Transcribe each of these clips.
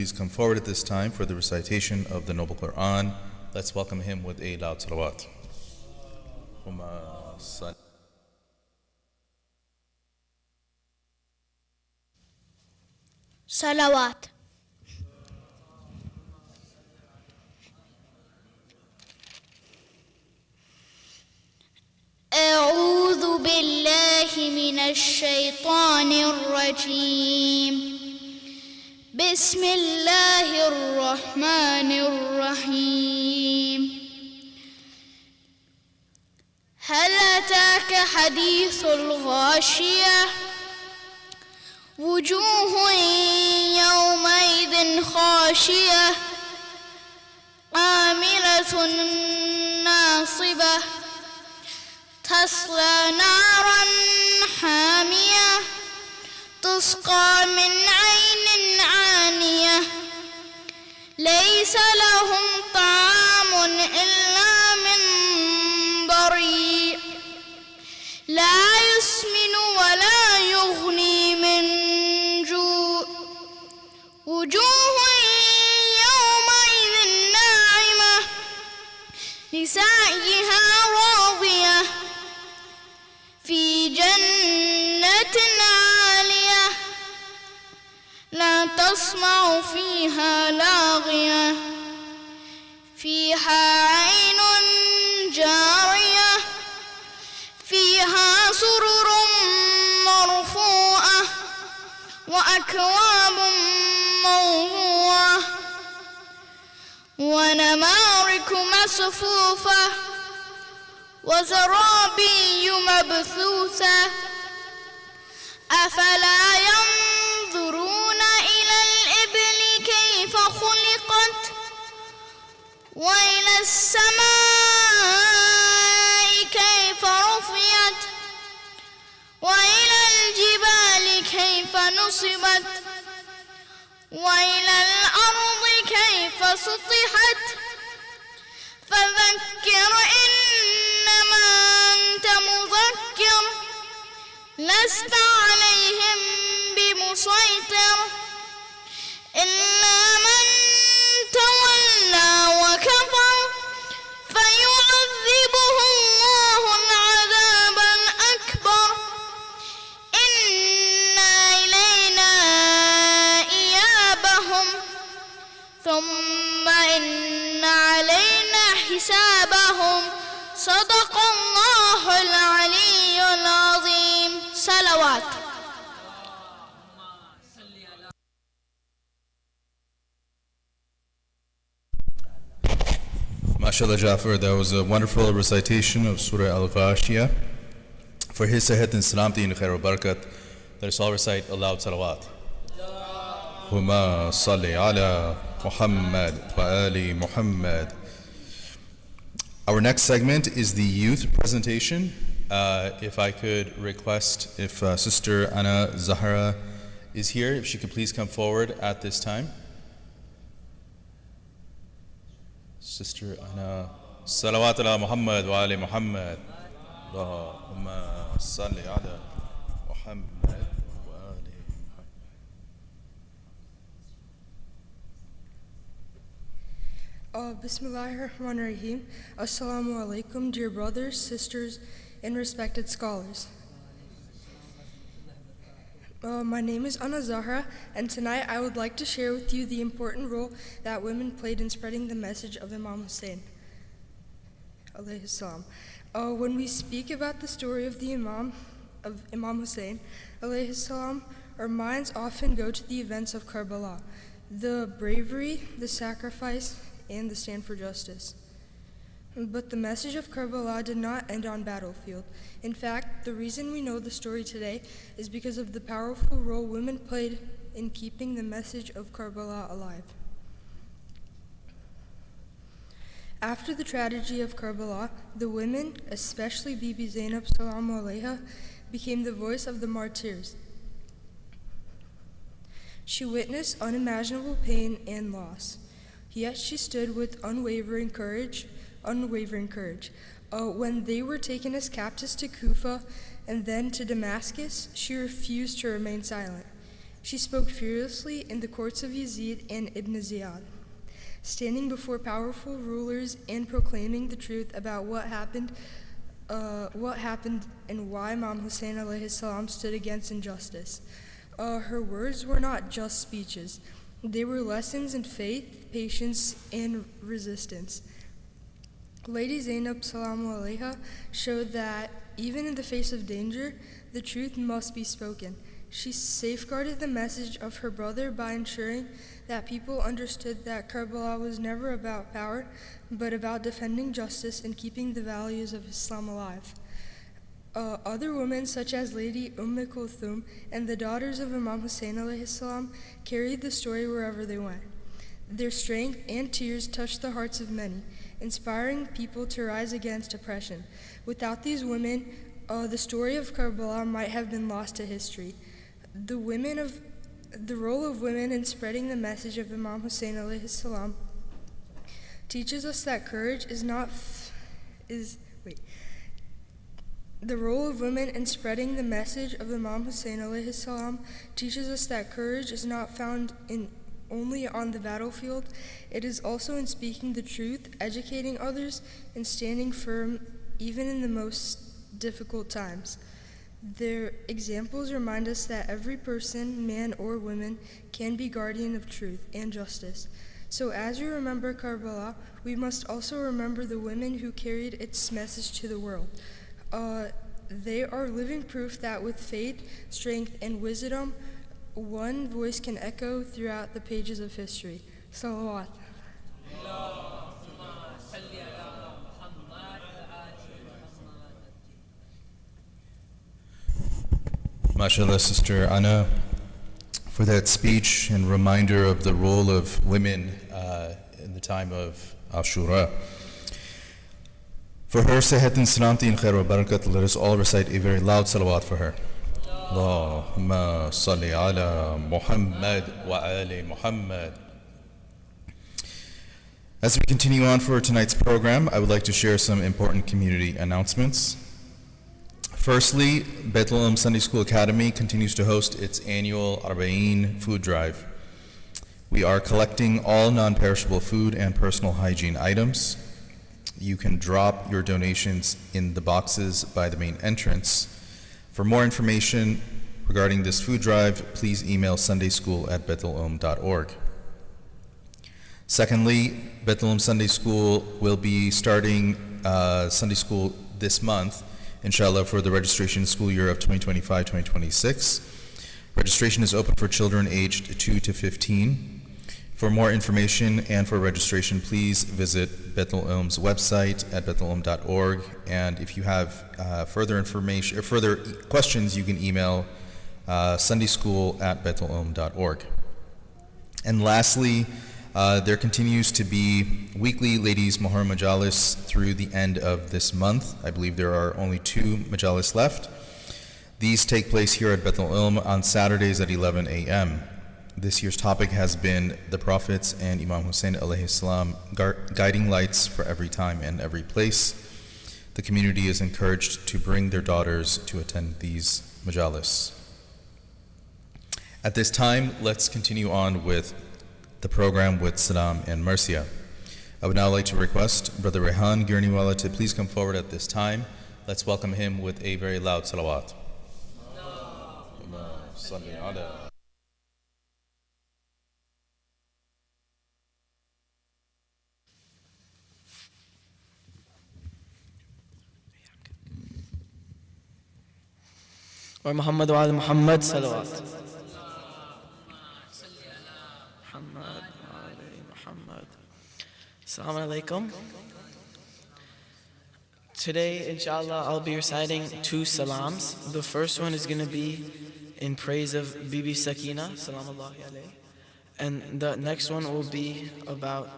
Please come forward at this time for the recitation of the Noble Quran. Let's welcome him with a loud salawat. Salawat. أعوذ بالله من الشيطان الرجيم. بسم الله الرحمن الرحيم. هل أتاك حديث الغاشية؟ وجوه يومئذ خاشية عاملة ناصبة تصلى نارا حامية تسقى من عين عانية ليس لهم طعام إلا من ضريع لا يسمن ولا يغني من جوع وجوه يومئذ ناعمة لسعيها راضية في جنة عالية لا تسمع فيها لاغية فيها عين جارية فيها سرر مرفوعة وأكواب موضوعة ونمارق مصفوفة وزرابي مبثوثة أفلا ينظرون إلى الإبل كيف خلقت وإلى السماء كيف رفعت وإلى الجبال كيف نصبت وإلى الأرض كيف سطحت فذكر إنما أنت مذكر لست عليهم بمسيطر إلا من تولى وكفر فيعذبه الله العذاب الأكبر إن إلينا إيابهم ثم إن علينا حسابهم صدق الله العلي العظيم. صلوات. MashaAllah Jafar, that was a wonderful recitation of Surah Al-Ghashiyah. For his Sahat and Salamti and Khair al-Barakat, let us all recite aloud salawat. Huma salli ala Muhammad wa ali Muhammad. Our next segment is the youth presentation. If I could request if Sister Anna Zahra is here, if she could please come forward at this time. Sister Anna, salawat ala Muhammad wa ali Muhammad. Allahumma salli ala Muhammad wa ali Muhammad. Bismillahirrahmanirrahim. Assalamu alaikum, dear brothers, sisters, and respected scholars. My name is Anna Zahra, and tonight I would like to share with you the important role that women played in spreading the message of Imam Hussein, alayhi salam. When we speak about the story of Imam Hussein, alayhi salam, our minds often go to the events of Karbala, the bravery, the sacrifice, and the stand for justice. But the message of Karbala did not end on battlefield. In fact, the reason we know the story today is because of the powerful role women played in keeping the message of Karbala alive. After the tragedy of Karbala, the women, especially Bibi Zainab Salamu alayha, became the voice of the martyrs. She witnessed unimaginable pain and loss, yet she stood with unwavering courage. When they were taken as captives to Kufa and then to Damascus, she refused to remain silent. She spoke fearlessly in the courts of Yazid and Ibn Ziyad, standing before powerful rulers and proclaiming the truth about what happened and why Imam Hussein alayhi salam stood against injustice. Her words were not just speeches. They were lessons in faith, patience, and resistance. Lady Zainab Salamu alayha showed that even in the face of danger, the truth must be spoken. She safeguarded the message of her brother by ensuring that people understood that Karbala was never about power, but about defending justice and keeping the values of Islam alive. Other women, such as Lady Kulthum and the daughters of Imam Hussein alayhi salam, carried the story wherever they went. Their strength and tears touched the hearts of many, inspiring people to rise against oppression. Without these women, the story of Karbala might have been lost to history. The role of women in spreading the message of Imam Hussein alayhi salam teaches us that courage The role of women in spreading the message of Imam Hussein alayhi salam teaches us that courage is not found only on the battlefield. It is also in speaking the truth, educating others, and standing firm even in the most difficult times. Their examples remind us that every person, man or woman, can be guardian of truth and justice. So as we remember Karbala, we must also remember the women who carried its message to the world. They are living proof that with faith, strength, and wisdom, one voice can echo throughout the pages of history. Salawat. MashaAllah, Sister Anna, for that speech and reminder of the role of women in the time of Ashura. For her, Sehat and Salamti and Khair wa Barakat, let us all recite a very loud salawat for her. Allahumma salli ala Muhammad wa ali Muhammad. As we continue on for tonight's program, I would like to share some important community announcements. Firstly, Bethlehem Sunday School Academy continues to host its annual Arba'een food drive. We are collecting all non-perishable food and personal hygiene items. You can drop your donations in the boxes by the main entrance. For more information regarding this food drive, please email sundayschool@bethlehem.org. Secondly, Bethlehem Sunday School will be starting Sunday School this month, inshallah, for the registration school year of 2025-2026. Registration is open for children aged 2 to 15. For more information and for registration, please visit Bethlehem's website at bethlehem.org. And if you have further information or further questions, you can email sundayschool@bethlehem.org. And lastly, there continues to be weekly ladies Muharram Majalis through the end of this month. I believe there are only 2 Majalis left. These take place here at Bethlehem on Saturdays at 11 a.m. This year's topic has been the Prophets and Imam Hussein alayhi salam, guiding lights for every time and every place. The community is encouraged to bring their daughters to attend these Majalis. At this time, let's continue on with the program with Salaam and marthiya. I would now like to request Brother Rehan Girniwala to please come forward at this time. Let's welcome him with a very loud salawat. Or Muhammad wa ala Muhammad salawat. Assalamu alaikum. Today, inshallah, I'll be reciting 2 salams. The first one is going to be in praise of Bibi Sakina, salamullahi alayhi. And the next one will be about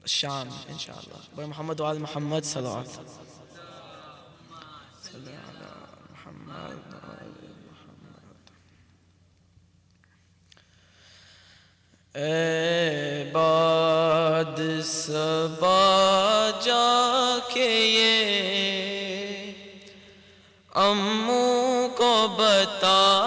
Sham, inshallah. By Muhammad wa ala Muhammad salawat. बाद सबा जाके ये अम्मू को बता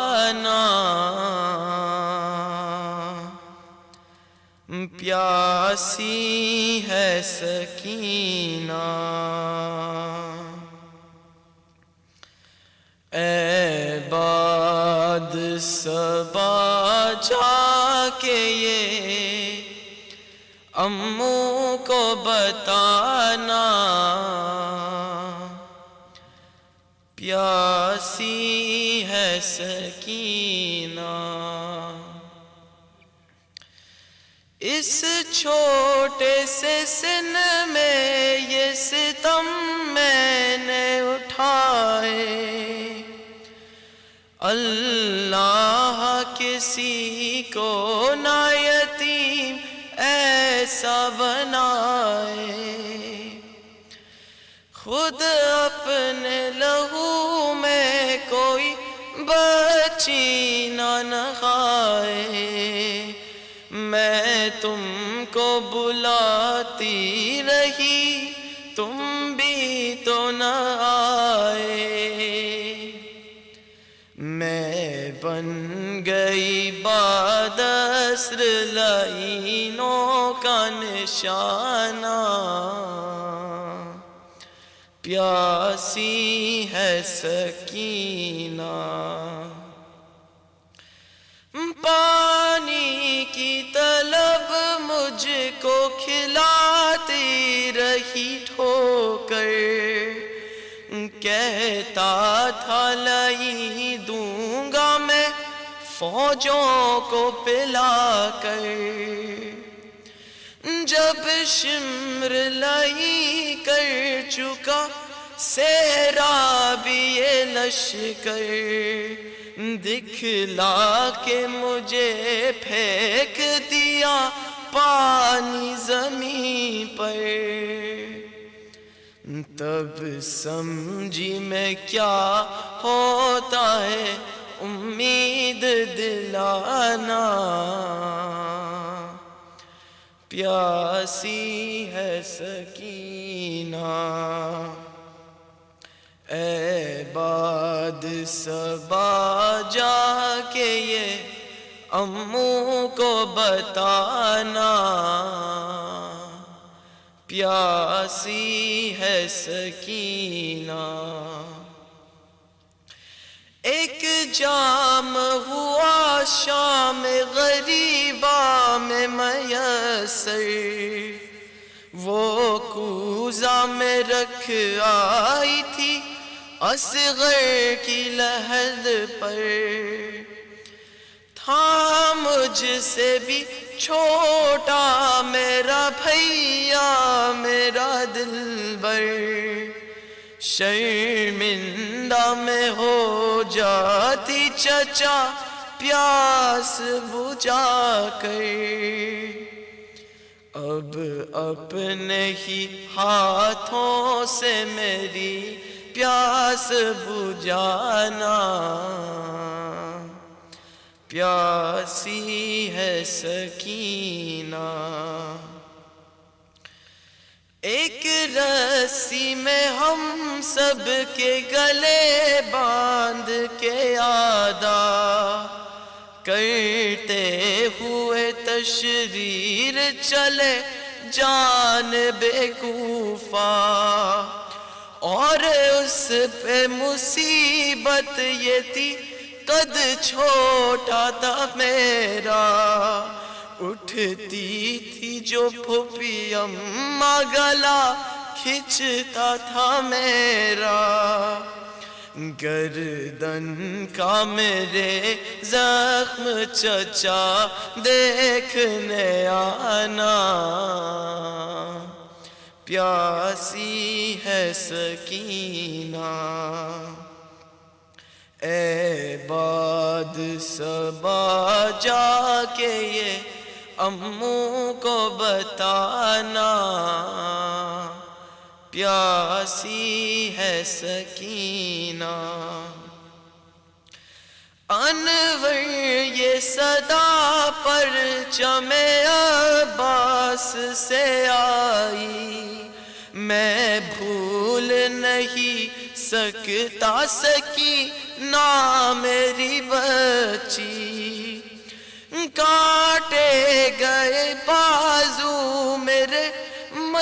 پیاسی ہے سکینہ. اے باد صبا جا کے یہ اموں کو بتانا، پیاسی ہے سکینہ. اس چھوٹے سے سن میں یہ ستم میں نے اٹھائے، اللہ کسی کو نہ یتیم ایسا بنائے. خود اپنے لہو میں کوئی بچی نہ نہائے، میں تم کو بلاتی رہی تم بھی تو نہ آئے. میں بن گئی بادسر لائنوں کا نشانہ، پیاسی ہے سکینہ. پانی کی طلب مجھ کو کھلاتی رہی ٹھوکر، کہتا تھا لائی دوں گا میں فوجوں کو پلا کر. جب شمر لائی کر چکا سیرابی یہ لشکر، دکھلا کے مجھے پھینک دیا پانی زمین پر. تب سمجھی میں کیا ہوتا ہے امید دلانا، پیاسی ہے سکینہ. اے باد صبا جا کے یہ اموں کو بتانا، پیاسی ہے سکینہ. ایک جام ہوا شام غریبا میں میسر، وہ کوزہ میں رکھ آئی تھی اصغر کی لحد پر. تھا مجھ سے بھی چھوٹا میرا بھیا میرا دلبر، شرمندہ میں ہو جاتی چچا پیاس بجھا کر. اب اپنے ہی ہاتھوں سے میری پیاس بجھانا، پیاسی ہے سکینہ. ایک رسی میں ہم سب کے گلے باندھ کے ادا کرتے ہوئے تشریر چلے جانب کوفہ، اور اس پہ مصیبت یہ تھی قد چھوٹا تھا میرا. اٹھتی تھی جو پھوپھی اماں گلا کھچتا تھا میرا. گردن کا میرے زخم چچا دیکھنے آنا، پیاسی ہے سکینہ. اے باد صبا جا کے یہ اموں کو بتانا، پیاسی ہے سکینہ. انور یہ صدا پرچم عباس سے آئی، میں بھول نہیں سکتا سکینہ میری بچی. کاٹے گئے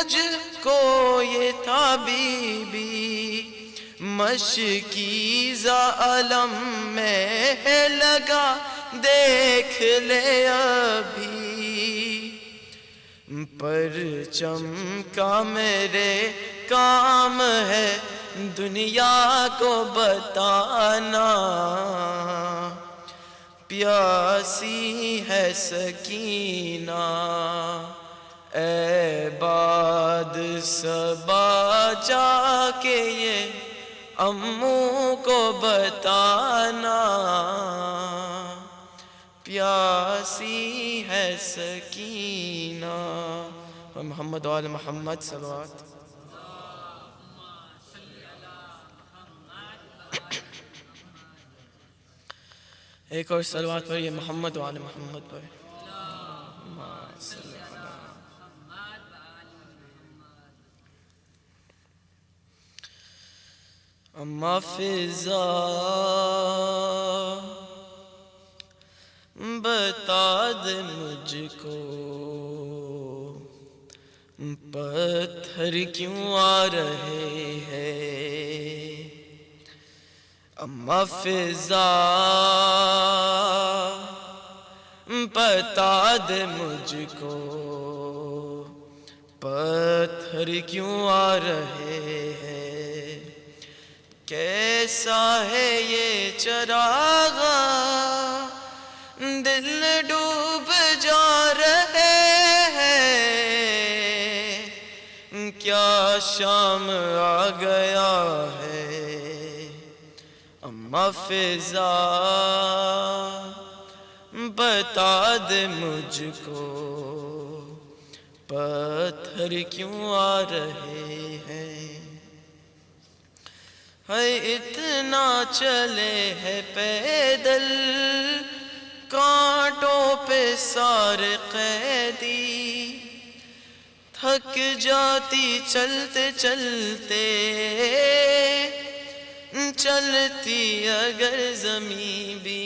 مجھ کو یہ تھا بی بی مشکیزہ علم میں لگا دیکھ لے ابھی پرچم کا میرے کام ہے دنیا کو بتانا پیاسی ہے سکینہ اے باد صبا جا کے یہ اموں کو بتانا پیاسی ہے سکینہ محمد و آل محمد صلوات ایک اور صلوات پڑھیے محمد و آل محمد پر اما فضا بتا دے مجھ کو پتھر کیوں آ رہے ہیں اما فضا بتا دے مجھ کو پتھر کیوں آ رہے ہیں کیسا ہے یہ چراغ دل ڈوب جا رہے ہیں کیا شام آ گیا ہے اما فضا بتا دے مجھ کو پتھر کیوں آ رہے ہیں ہے اتنا چلے ہے پیدل کانٹوں پہ سارے قیدی تھک جاتی چلتے چلتے چلتی اگر زمین بھی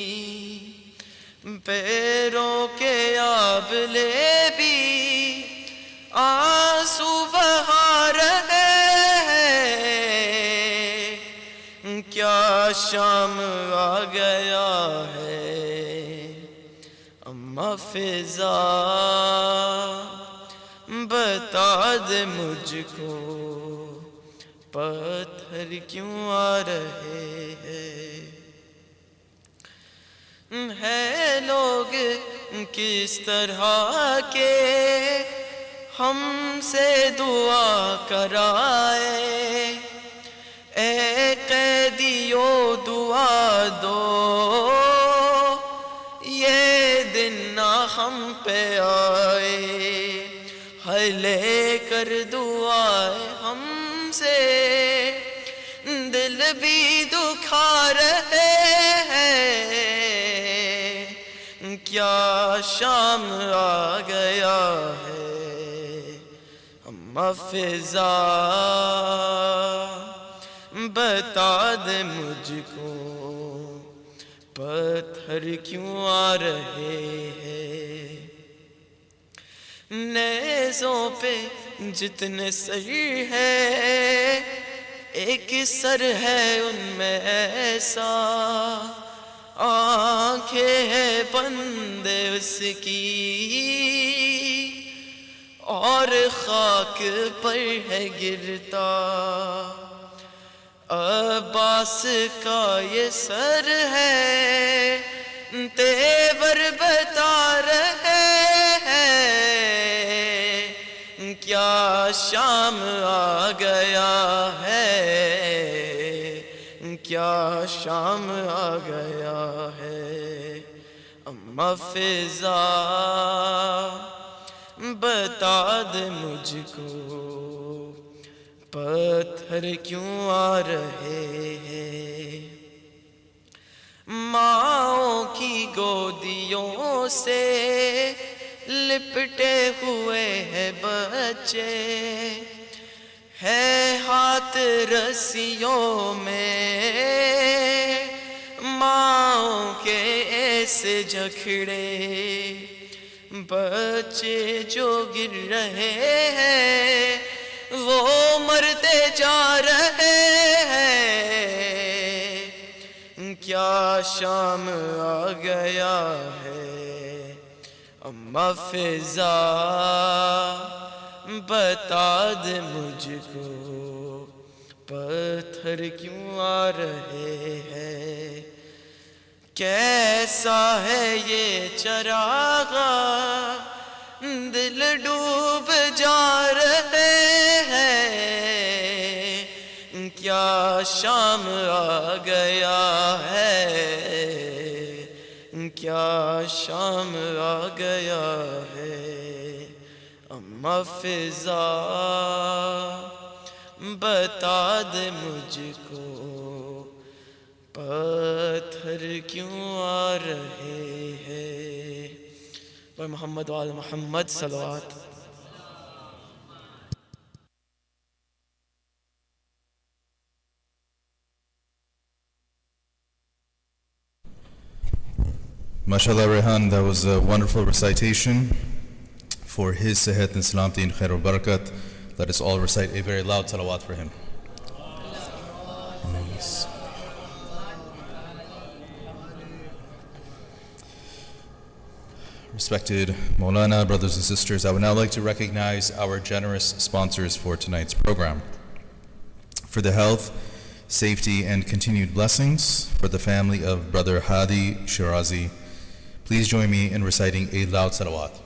پیروں کے آبلے بھی آنسو بہا رہے ہیں کیا شام آ گیا ہے اما فضا بتا دے مجھ کو پتھر کیوں آ رہے ہیں ہے لوگ کس طرح کے ہم سے دعا کرائے اے قیدیو دعا دو یہ دن نہ ہم پہ آئے ہے لے کر دعائیں ہم سے دل بھی دکھا رہے ہیں کیا شام آ گیا ہے اما فضا بتا دے مجھ کو پتھر کیوں آ رہے ہیں نیزوں پہ جتنے سر ہے ایک سر ہے ان میں ایسا آنکھیں ہیں بندے اس کی اور خاک پر ہے گرتا عباس کا یہ سر ہے تیور بتا رہے ہیں کیا شام آ گیا ہے کیا شام آ گیا ہے اما فضا بتا دے مجھ کو پتھر کیوں آ رہے ہیں ماؤں کی گودیوں سے لپٹے ہوئے ہیں بچے ہے ہاتھ رسیوں میں ماؤں کے ایسے جھکڑے بچے جو گر رہے ہیں मरते जा रहे हैं, क्या शाम आ गया है। अम्मा फिजा बता दे मुझको, पत्थर क्यों आ रहे हैं। कैसा है ये चरागा, दिल डूब जा रहे हैं, क्या शाम आ गया है, क्या शाम आ गया है। अम्मा फिजा बता दे मुझको, पत्थर क्यों आ रहे हैं। वह मोहम्मद वाल Mohammad सलवात। MashaAllah, Rehan, that was a wonderful recitation for his Sehat and Salam Deen Khair al-Barakat. Let us all recite a very loud salawat for him. Respected Maulana, brothers and sisters, I would now like to recognize our generous sponsors for tonight's program. For the health, safety, and continued blessings for the family of Brother Hadi Shirazi, please join me in reciting a loud salawat.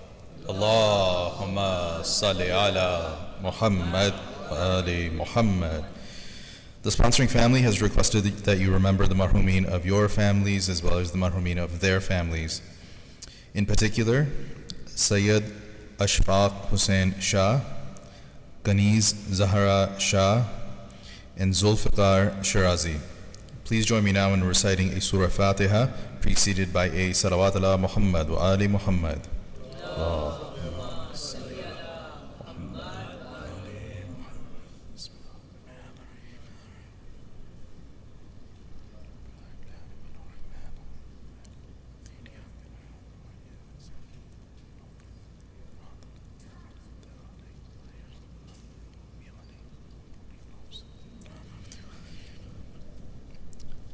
Allahumma salli ala Muhammad wa ali Muhammad. The sponsoring family has requested that you remember the marhumeen of your families as well as the marhumeen of their families. In particular, Sayyid Ashfaq Hussain Shah, Ganiz Zahra Shah, and Zulfiqar Shirazi. Please join me now in reciting a Surah Fatiha preceded by a Salawat ala Muhammad wa ali Muhammad.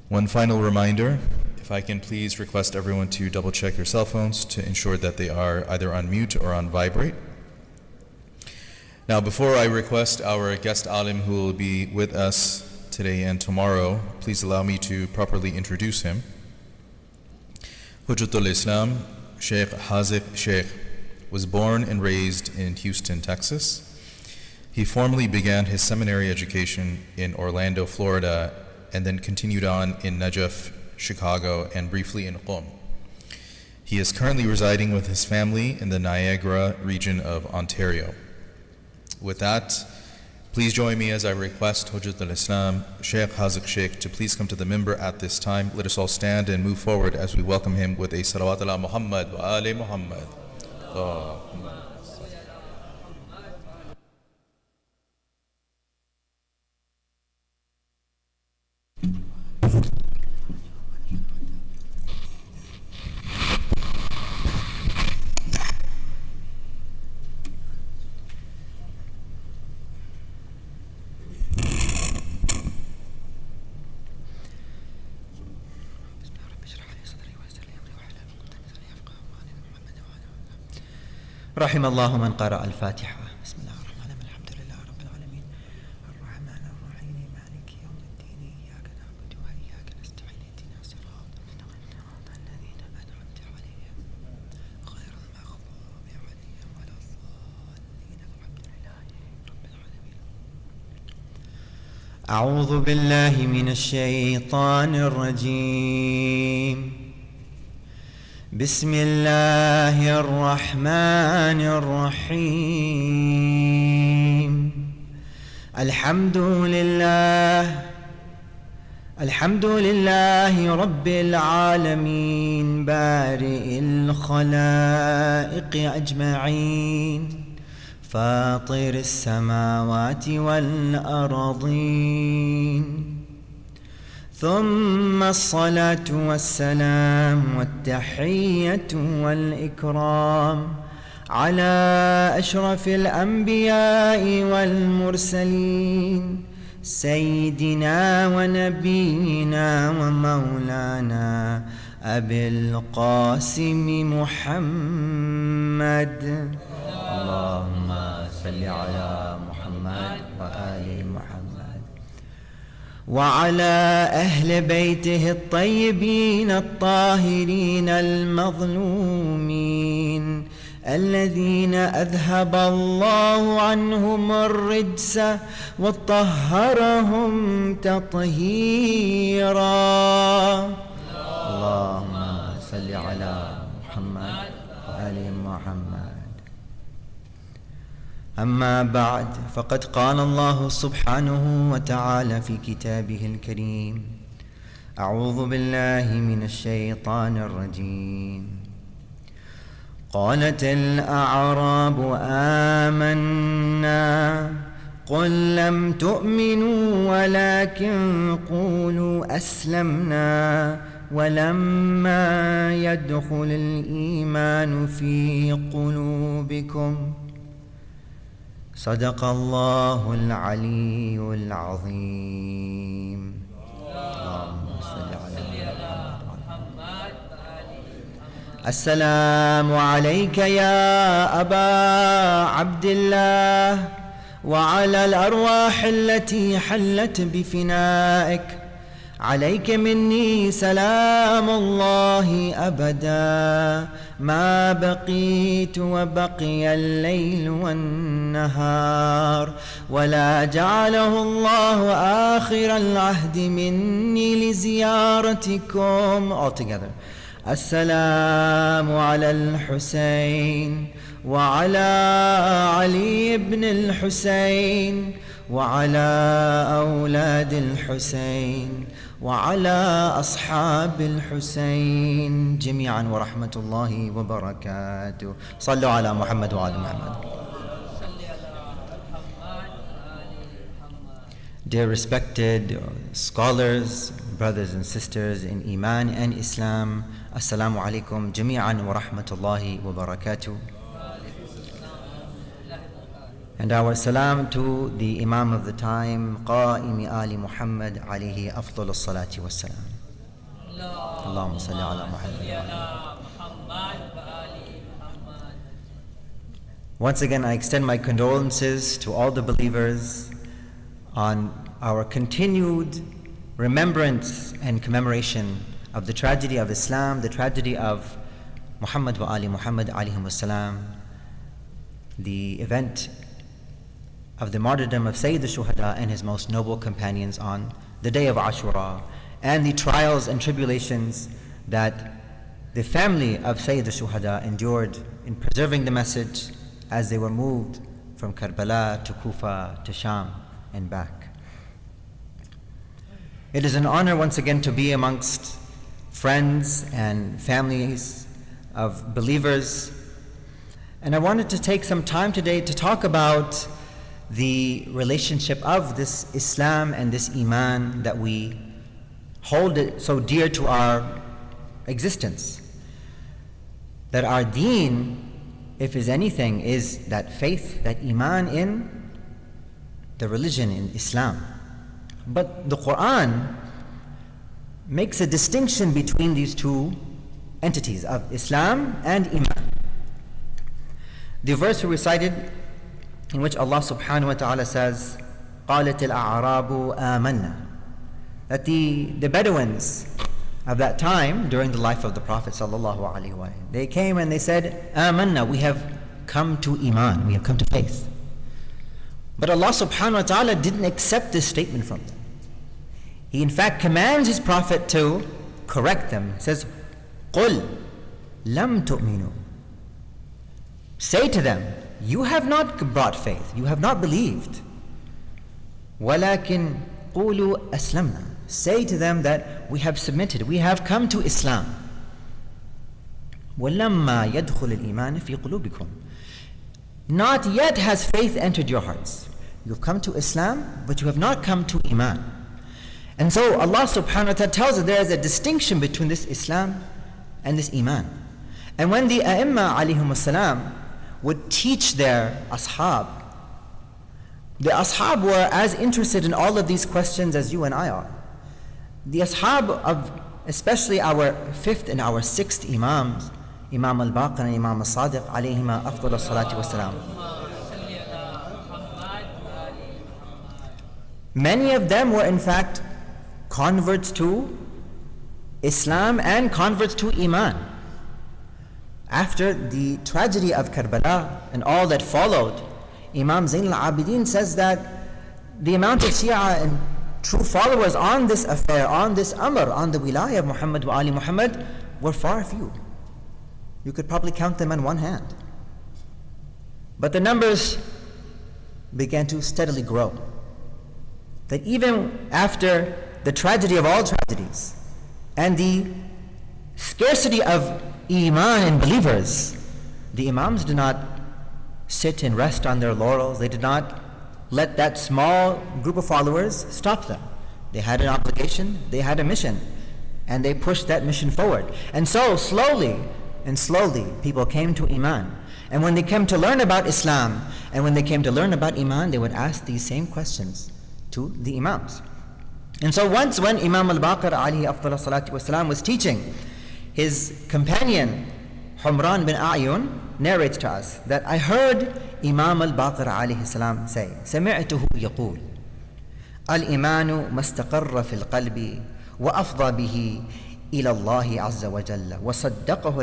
One final reminder, if I can please request everyone to double check your cell phones to ensure that they are either on mute or on vibrate. Now, before I request our guest alim who will be with us today and tomorrow, please allow me to properly introduce him. Hujjatul Islam, Shaykh Haziq Sheikh, was born and raised in Houston, Texas. He formally began his seminary education in Orlando, Florida, and then continued on in Najaf, Chicago, and briefly in Qom. He is currently residing with his family in the Niagara region of Ontario. With that, please join me as I request Hujjat al-Islam, Shaykh Haziq Sheikh, to please come to the minbar at this time. Let us all stand and move forward as we welcome him with a salawat ala Muhammad wa ali Muhammad. رحم الله من قرأ الفاتحة. بسم الله الرحمن الرحيم. الحمد لله رب العالمين الرحمن الرحيم مالك يوم الدين إياك نعبد وإياك نستعين اهدنا الصراط المستقيم صراط الذين أنعمت عليهم غير المغضوب عليهم ولا الضالين. الحمد لله رب العالمين. أعوذ بالله من الشيطان الرجيم. بسم الله الرحمن الرحيم. الحمد لله رب العالمين بارئ الخلائق أجمعين فاطر السماوات والأرضين ثم الصلاة والسلام والتحية والإكرام على أشرف الأنبياء والمرسلين سيدنا ونبينا ومولانا أبي القاسم محمد. اللهم صل على محمد وآل محمد وعلى أهل بيته الطيبين الطاهرين المظلومين الذين أذهب الله عنهم الرجس وطهرهم تطهيرا. اللهم صل على محمد وآل محمد. أما بعد، فقد قال الله سبحانه وتعالى في كتابه الكريم: أعوذ بالله من الشيطان الرجيم. قالت الأعراب آمنا قل لم تؤمنوا ولكن قولوا أسلمنا ولما يدخل الإيمان في قلوبكم. صدق الله العلي العظيم. اللهم صل على محمد. السلام عليك يا أبا عبد الله وعلى الأرواح التي حلت بفنائك. عليك مني سلام الله أبدا ما بقيت وبقي الليل والنهار، ولا جعله الله آخر العهد مني لزيارتكم. All together. السلام على الحسين وعلى علي بن الحسين وعلى أولاد الحسين وعلى أصحاب الحسين جميعا ورحمة الله وبركاته. صلوا على محمد وعلى محمد. Dear respected scholars, brothers and sisters in Iman and Islam, Assalamu alaikum jami'an wa rahmatullahi wa barakatuh. And our salam to the Imam of the time, Qa'imi Ali Muhammad alayhi afdal as-salati was-salam. Allahumma salli ala Muhammad. Once again, I extend my condolences to all the believers on our continued remembrance and commemoration of the tragedy of Islam, the tragedy of Muhammad wa Ali Muhammad alayhim was-salam, the event of the martyrdom of Sayyid al-Shuhada and his most noble companions on the day of Ashura, and the trials and tribulations that the family of Sayyid al-Shuhada endured in preserving the message as they were moved from Karbala to Kufa to Sham and back. It is an honor once again to be amongst friends and families of believers, and I wanted to take some time today to talk about the relationship of this Islam and this Iman that we hold it so dear to our existence. That our deen, if is anything, is that faith, that Iman in the religion in Islam. But the Quran makes a distinction between these two entities of Islam and Iman. The verse we recited, in which Allah subhanahu wa ta'ala says, قَالَتِ الْأَعْرَابُ آمَنَّا, that the Bedouins of that time, during the life of the Prophet sallallahu alaihi wasallam, they came and they said, آمَنَّا, we have come to Iman, we have come to faith. But Allah subhanahu wa ta'ala didn't accept this statement from them. He in fact commands His Prophet to correct them. He says, قُلْ لَمْ تُؤْمِنُوا, say to them, you have not brought faith, you have not believed. وَلَكِنْ قُولُوا أَسْلَمْنَا, say to them that we have submitted, we have come to Islam. وَلَمَّا يَدْخُلِ الْإِيمَانِ فِي قُلُوبِكُمْ, not yet has faith entered your hearts. You've come to Islam, but you have not come to Iman. And so Allah subhanahu wa ta'ala tells us there is a distinction between this Islam and this Iman. And when the A'imma alayhim as-salam would teach their ashab. The ashab were as interested in all of these questions as you and I are. The ashab of especially our fifth and our sixth imams, Imam al-Baqir and Imam al-Sadiq, alayhima afdal as-salatu was-salam. Many of them were in fact converts to Islam and converts to Iman. After the tragedy of Karbala and all that followed, Imam Zain al-Abidin says that the amount of Shia and true followers on this affair, on this Amr, on the wilayah of Muhammad wa Ali Muhammad were far few. You could probably count them on one hand. But the numbers began to steadily grow. That even after the tragedy of all tragedies and the scarcity of Iman in believers, the Imams did not sit and rest on their laurels. They did not let that small group of followers stop them. They had an obligation, they had a mission, and they pushed that mission forward. And so slowly and slowly people came to Iman. And when they came to learn about Islam and when they came to learn about Iman, they would ask these same questions to the Imams. And so once when Imam al-Baqir alayhi afdal salatu wasalam was teaching, his companion Humran bin A'yun narrates to us that I heard Imam al-Baqir alayhi salam say, سمعته يقول الإيمان ما استقر في القلب وأفضى به إلى الله عز وجل وصدقه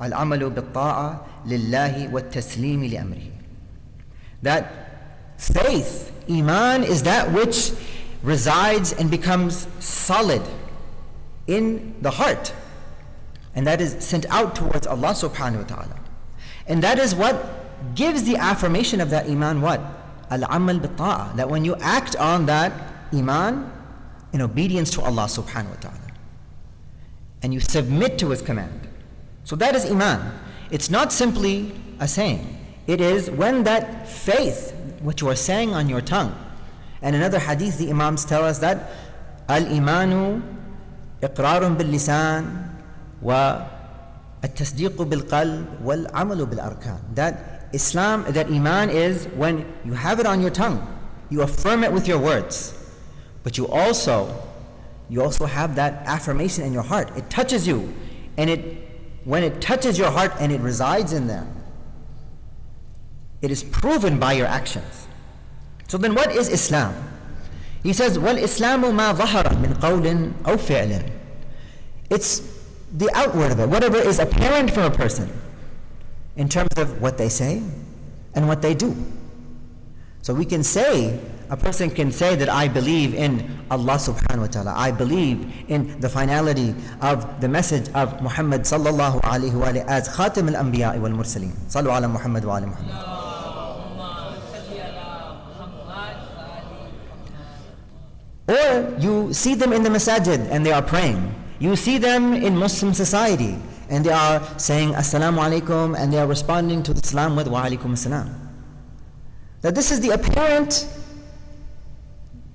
العمل بالطاعة لله والتسليم لأمره. That faith, Iman, is that which resides and becomes solid in the heart, and that is sent out towards Allah subhanahu wa ta'ala. And that is what gives the affirmation of that Iman, what? Al-amal bi-ta'ah, that when you act on that Iman in obedience to Allah subhanahu wa ta'ala and you submit to His command. So that is Iman. It's not simply a saying. It is when that faith, what you are saying on your tongue. And another hadith, the Imams tell us that al-imanu iqrarun bil-lisan wa at-tasdiqu bil-qalb wal-amalu bil-arkan. That Islam, that Iman is when you have it on your tongue, you affirm it with your words, but you also have that affirmation in your heart. It touches you, and when it touches your heart and it resides in there, it is proven by your actions. So then what is Islam? He says, وَالْإِسْلَامُ مَا ظَهَرَ مِنْ قَوْلٍ أَوْ فِعْلٍ. It's the outward of it, whatever is apparent from a person in terms of what they say and what they do. So we can say, a person can say that I believe in Allah subhanahu wa ta'ala, I believe in the finality of the message of Muhammad sallallahu alayhi wa alayhi as Khatim al-Anbiya wal Mursaleen. Sallu ala Muhammad wa ala Muhammad. Or you see them in the masajid and they are praying. You see them in Muslim society and they are saying Assalamu alaikum and they are responding to the salam with wa alaikum assalam. That this is the apparent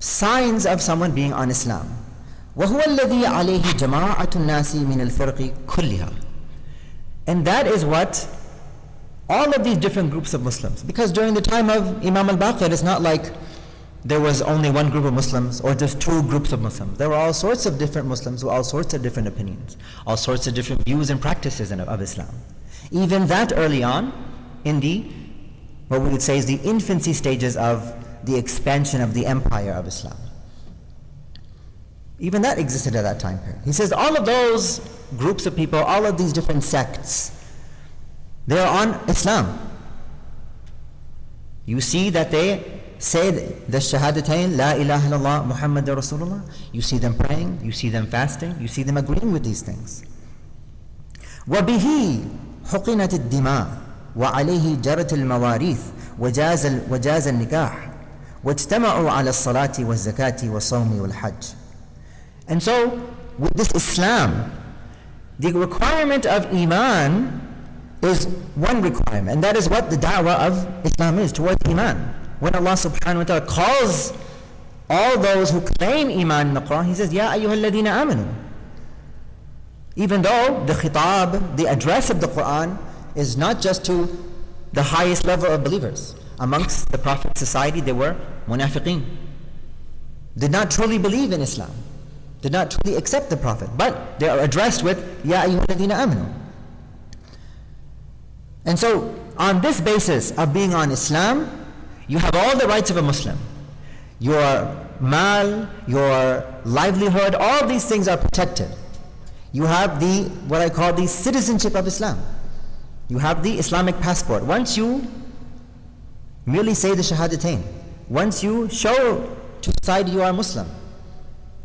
signs of someone being on Islam. وَهُوَ الَّذِي عَلَيْهِ جَمَاعَةُ النَّاسِ مِنَ الْفِرْقِ كُلِّهَا. And that is what all of these different groups of Muslims, because during the time of Imam al-Baqir, it's not like there was only one group of Muslims or just two groups of Muslims. There were all sorts of different Muslims with all sorts of different opinions, all sorts of different views and practices of Islam. Even that early on in the, what we would say is the infancy stages of the expansion of the empire of Islam. Even that existed at that time period. He says all of those groups of people, all of these different sects, they are on Islam. You see that they say the shahadatain, la ilaha illallah Muhammadur Rasulullah. You see them praying, you see them fasting, you see them agreeing with these things. وَبِهِ حُقِنَتِ الدِّمَاء وَعَلَيْهِ جَرَتِ الْمَوَارِيث وَجَازَ النِّكَاحِ وَاجْتَمَعُوا عَلَى الصَّلَاةِ وَالزَّكَاةِ وَالصَّوْمِ وَالْحَجِّ. And so, with this Islam, the requirement of Iman is one requirement, and that is what the da'wah of Islam is, towards Iman. When Allah subhanahu wa ta'ala calls all those who claim Iman in the Quran, He says, Ya ayyuhal ladhina amanu. Even though the khitab, the address of the Quran is not just to the highest level of believers. Amongst the Prophet's society, they were munafiqeen. Did not truly believe in Islam. Did not truly accept the Prophet. But they are addressed with, Ya ayyuhalladhina amanu. And so, on this basis of being on Islam, you have all the rights of a Muslim. Your mal, your livelihood, all these things are protected. You have what I call the citizenship of Islam. You have the Islamic passport. Once you merely say the Shahadatain, once you show to society you are Muslim,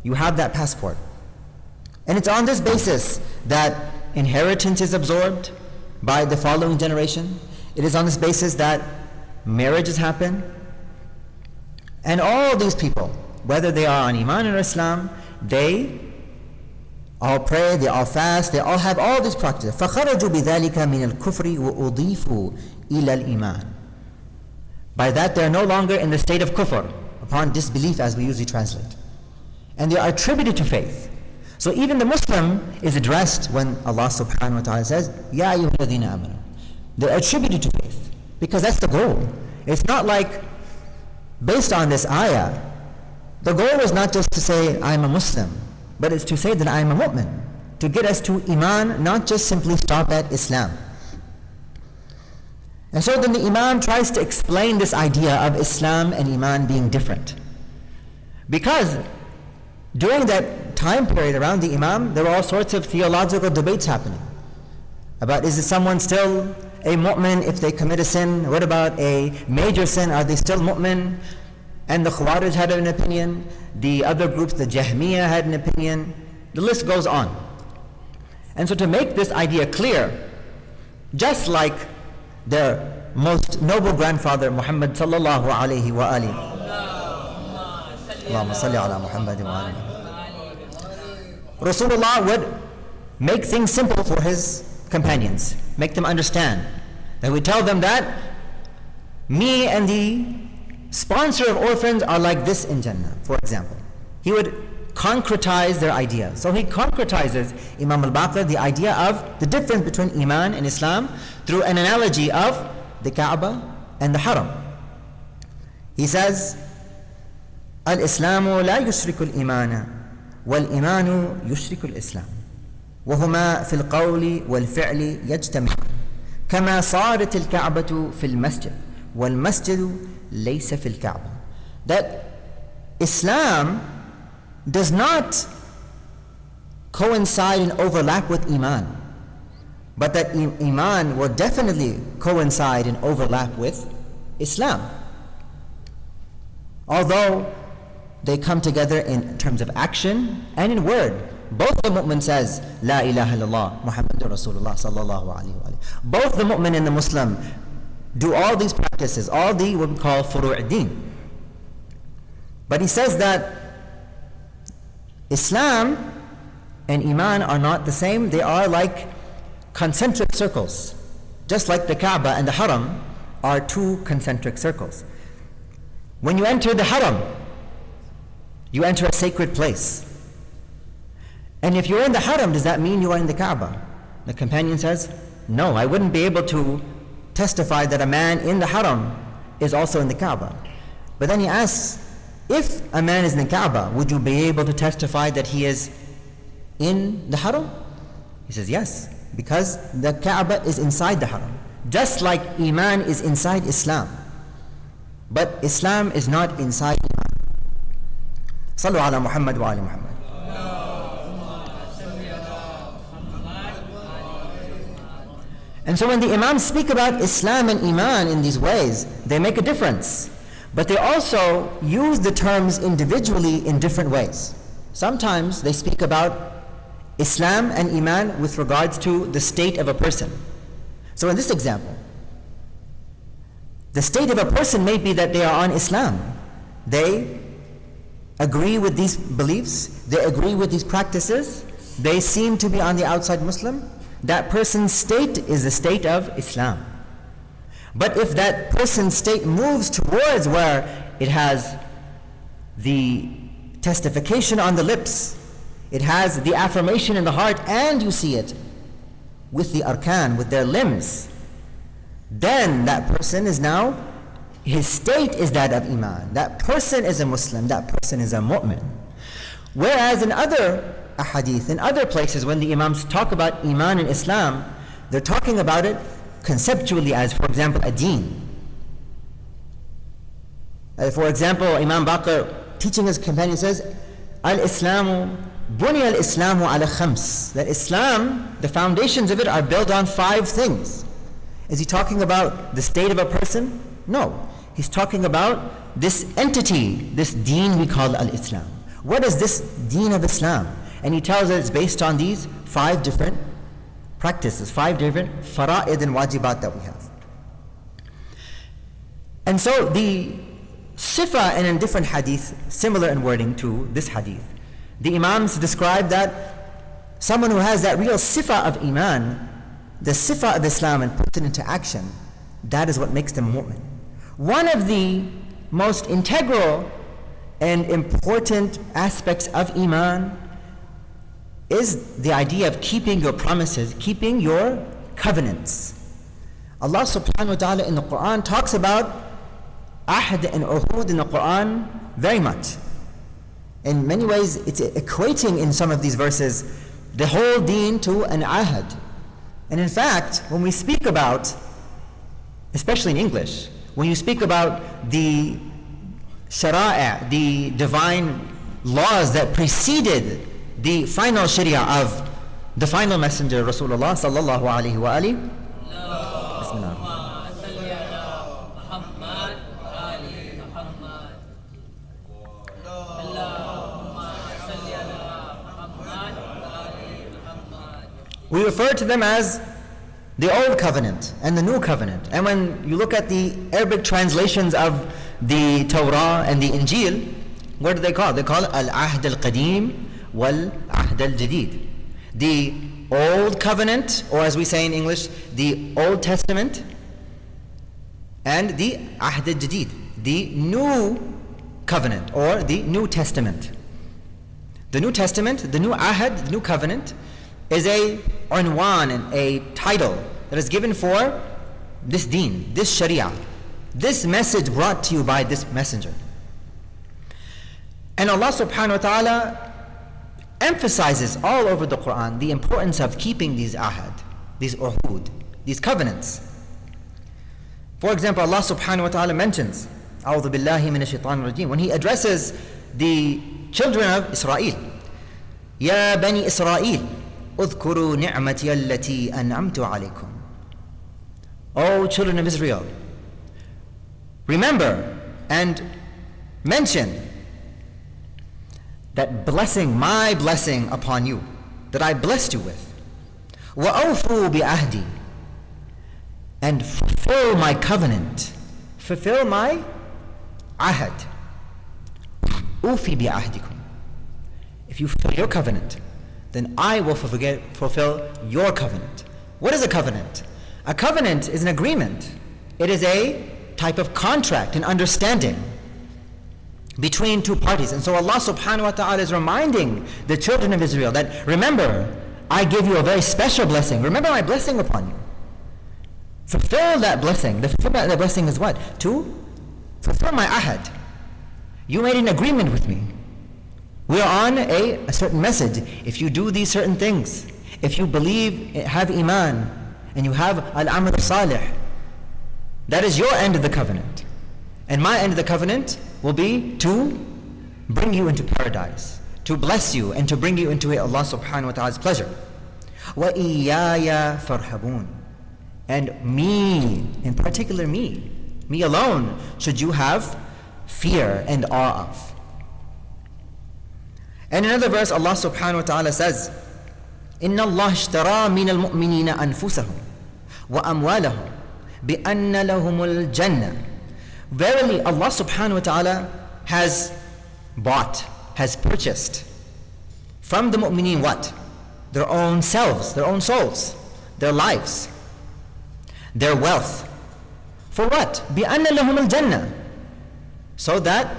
you have that passport. And it's on this basis that inheritance is absorbed by the following generation. It is on this basis that marriages happen. And all these people, whether they are on Iman or Islam, they all pray, they all fast, they all have all these practices. فَخَرَجُوا بِذَلِكَ مِنَ الْكُفْرِ وَأُضِيفُوا إِلَى الْإِيمَانِ. By that they are no longer in the state of kufr, upon disbelief as we usually translate. And they are attributed to faith. So even the Muslim is addressed when Allah subhanahu wa ta'ala says, Ya ayyuhalladhina amanu. They're attributed to faith, because that's the goal. It's not like, based on this ayah, the goal is not just to say, I'm a Muslim, but it's to say that I'm a mu'min, to get us to Iman, not just simply stop at Islam. And so then the Imam tries to explain this idea of Islam and Iman being different. Because during that time period around the Imam, there were all sorts of theological debates happening. About, is someone still a mu'min if they commit a sin? What about a major sin? Are they still mu'min? And the Khawarij had an opinion. The other groups, the Jahmiyyah, had an opinion. The list goes on. And so to make this idea clear, just like their most noble grandfather Muhammad sallallahu alayhi wa alihi, Allahumma salli ala Muhammad wa alihi, Rasulullah would make things simple for his companions, make them understand. That we tell them that me and the sponsor of orphans are like this in Jannah, for example. He would concretize their idea. So he concretizes, Imam al-Baqir, the idea of the difference between Iman and Islam through an analogy of the Kaaba and the Haram. He says, Al-Islamu la yushriku al-imana wal-imanu yushriku al-Islam وهما في القول والفعل يجتمع كما صارت الكعبة في المسجد والمسجد ليس في الكعبة. That Islam does not coincide and overlap with Iman, but that Iman will definitely coincide and overlap with Islam. Although they come together in terms of action and in word. Both the mu'min says, La ilaha illallah, Muhammadur Rasulullah sallallahu alayhi wa. Both the mu'min and the Muslim do all these practices, all the what we call furu'd-din. But he says that Islam and Iman are not the same. They are like concentric circles. Just like the Kaaba and the Haram are two concentric circles. When you enter the Haram, you enter a sacred place. And if you're in the Haram, does that mean you are in the Kaaba? The companion says, no, I wouldn't be able to testify that a man in the Haram is also in the Kaaba. But then he asks, if a man is in the Kaaba, would you be able to testify that he is in the Haram? He says, yes, because the Kaaba is inside the Haram. Just like Iman is inside Islam. But Islam is not inside Iman. Sallu ala Muhammad wa ali Muhammad. And so when the Imams speak about Islam and Iman in these ways, they make a difference. But they also use the terms individually in different ways. Sometimes they speak about Islam and Iman with regards to the state of a person. So in this example, the state of a person may be that they are on Islam. They agree with these beliefs, they agree with these practices, they seem to be on the outside Muslim. That person's state is the state of Islam. But if that person's state moves towards where it has the testification on the lips, it has the affirmation in the heart, and you see it with the arkan, with their limbs, then that person is now, his state is that of Iman. That person is a Muslim, that person is a mu'min. Whereas in other ahadith, in other places, when the Imams talk about Iman in Islam, they're talking about it conceptually as, for example, a deen. For example, Imam Baqir, teaching his companion, says, Al-Islamu, Bunya al-Islamu ala khams. That Islam, the foundations of it are built on 5 things. Is he talking about the state of a person? No. He's talking about this entity, this deen we call al-Islam. What is this deen of Islam? And he tells us it's based on these 5 different practices, 5 different fara'id and wajibat that we have. And so the sifa in a different hadith, similar in wording to this hadith, the Imams describe that someone who has that real sifa of Iman, the sifa of Islam, and puts it into action, that is what makes them mu'min. One of the most integral and important aspects of Iman is the idea of keeping your promises, keeping your covenants. Allah subhanahu wa ta'ala in the Quran talks about ahd and uhud in the Quran very much. In many ways, it's equating in some of these verses the whole deen to an ahd. And in fact, when we speak about, especially in English, when you speak about the shara'a, the divine laws that preceded the final sharia of the final messenger, Rasulullah sallallahu alaihi wa alihi, we refer to them as the Old Covenant and the New Covenant. And when you look at the Arabic translations of the Torah and the Injil, what do they call it? They call it Al-Ahd Al-Qadim Wal-Ahd Al-Jadid. The Old Covenant, or as we say in English, the Old Testament, and the Ahd Al-Jadid, the New Covenant, or the New Testament. The New Testament, the New Ahd, the New Covenant, is a unwan, and a title that is given for this deen, this sharia, this message brought to you by this messenger. And Allah subhanahu wa ta'ala emphasizes all over the Quran the importance of keeping these ahad, these uhud, these covenants. For example, Allah subhanahu wa ta'ala mentions, A'udhu billahi minash shaitanir rajim, when He addresses the children of Israel, Ya Bani Israel, اذكروا نعمتي التي أنعمت عليكم. O children of Israel, remember and mention that blessing, my blessing upon you, that I blessed you with. وَأَوْفُوا بِعَهْدِي, and fulfill my covenant, fulfill my ahad. أُوفِي بِعَهْدِكُمْ. If you fulfill your covenant, then I will fulfill your covenant. What is a covenant? A covenant is an agreement. It is a type of contract, an understanding between two parties. And so Allah subhanahu wa ta'ala is reminding the children of Israel that, remember, I give you a very special blessing. Remember my blessing upon you. Fulfill that blessing. The fulfillment of that blessing is what? To fulfill my ahad. You made an agreement with me. We are on a certain message. If you do these certain things, if you believe, have iman, and you have al-amal salih, that is your end of the covenant. And my end of the covenant will be to bring you into paradise, to bless you, and to bring you into Allah subhanahu wa ta'ala's pleasure. وَإِيَّايَ فَارْهَبُونَ. And me, in particular me alone, should you have fear and awe of. And in another verse, Allah subhanahu wa ta'ala says, إِنَّ اللَّهَ اشْتَرَى مِنَ الْمُؤْمِنِينَ أَنفُسَهُمْ وَأَمْوَالَهُمْ بِأَنَّ لَهُمُ الْجَنَّةِ. Verily, Allah subhanahu wa ta'ala has bought, has purchased from the mu'mineen what? Their own selves, their own souls, their lives, their wealth. For what? بِأَنَّ لَهُمُ الْجَنَّةِ. So that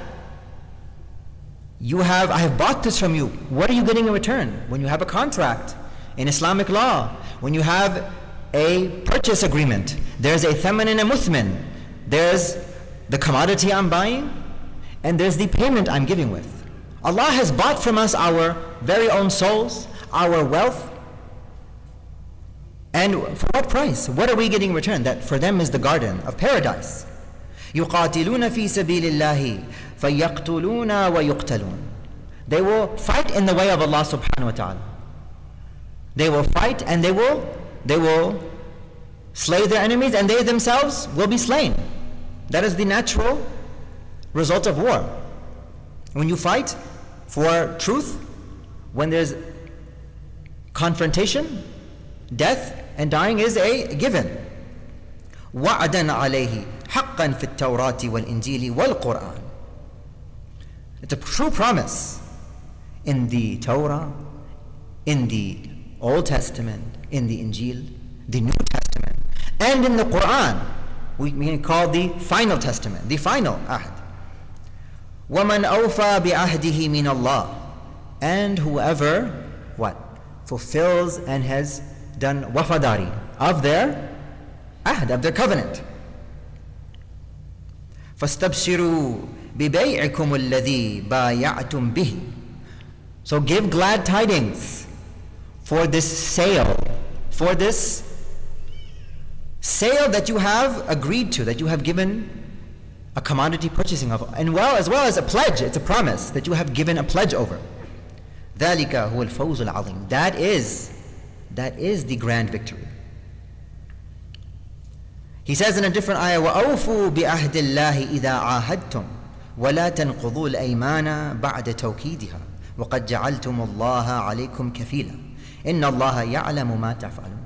I have bought this from you. What are you getting in return? When you have a contract in Islamic law, when you have a purchase agreement. There's a thaman and a muthmin. There's the commodity I'm buying, and there's the payment I'm giving with. Allah has bought from us our very own souls, our wealth. And for what price? What are we getting in return? That for them is the garden of paradise. يُقَاتِلُونَ فِي سَبِيلِ اللَّهِ فَيَقْتُلُونَ وَيُقْتَلُونَ. They will fight in the way of Allah subhanahu wa ta'ala. They will fight and they will slay their enemies, and they themselves will be slain. That is the natural result of war. When you fight for truth, when there's confrontation, death and dying is a given. وَعْدًا عَلَيْهِ حَقًّا فِي التَّوْرَاةِ وَالْإِنْجِيلِ وَالْقُرْآنِ. It's a true promise in the Torah, in the Old Testament, in the Injil, the New Testament, and in the Quran. We can call the final testament, the final ahd. وَمَنْ أَوْفَى بِعَهْدِهِ مِنَ اللَّهِ. And whoever, what? Fulfills and has done wafadari of their ahd, of their covenant. فَاسْتَبْشِرُوا بِبَيْعِكُمُ الَّذِي بَايَعْتُمْ بِهِ. So give glad tidings for this sale, for this sale that you have agreed to, that you have given a commodity purchasing of, and as well as a pledge. It's a promise that you have given a pledge over. ذَلِكَ هُوَ الْفَوْزُ الْعَظِيمُ. That is the grand victory. He says in a different ayah, وَأَوْفُوا بِعَهْدِ اللَّهِ إِذَا عَاهَدْتُمْ وَلَا تَنْقُضُوا الْأَيْمَانَ بَعْدَ تَوْكِيدِهَا وَقَدْ جَعَلْتُمُ اللَّهَ عَلَيْكُمْ كَفِيلًا إِنَّ اللَّهَ يَعْلَمُ مَا تَفْعَلُونَ.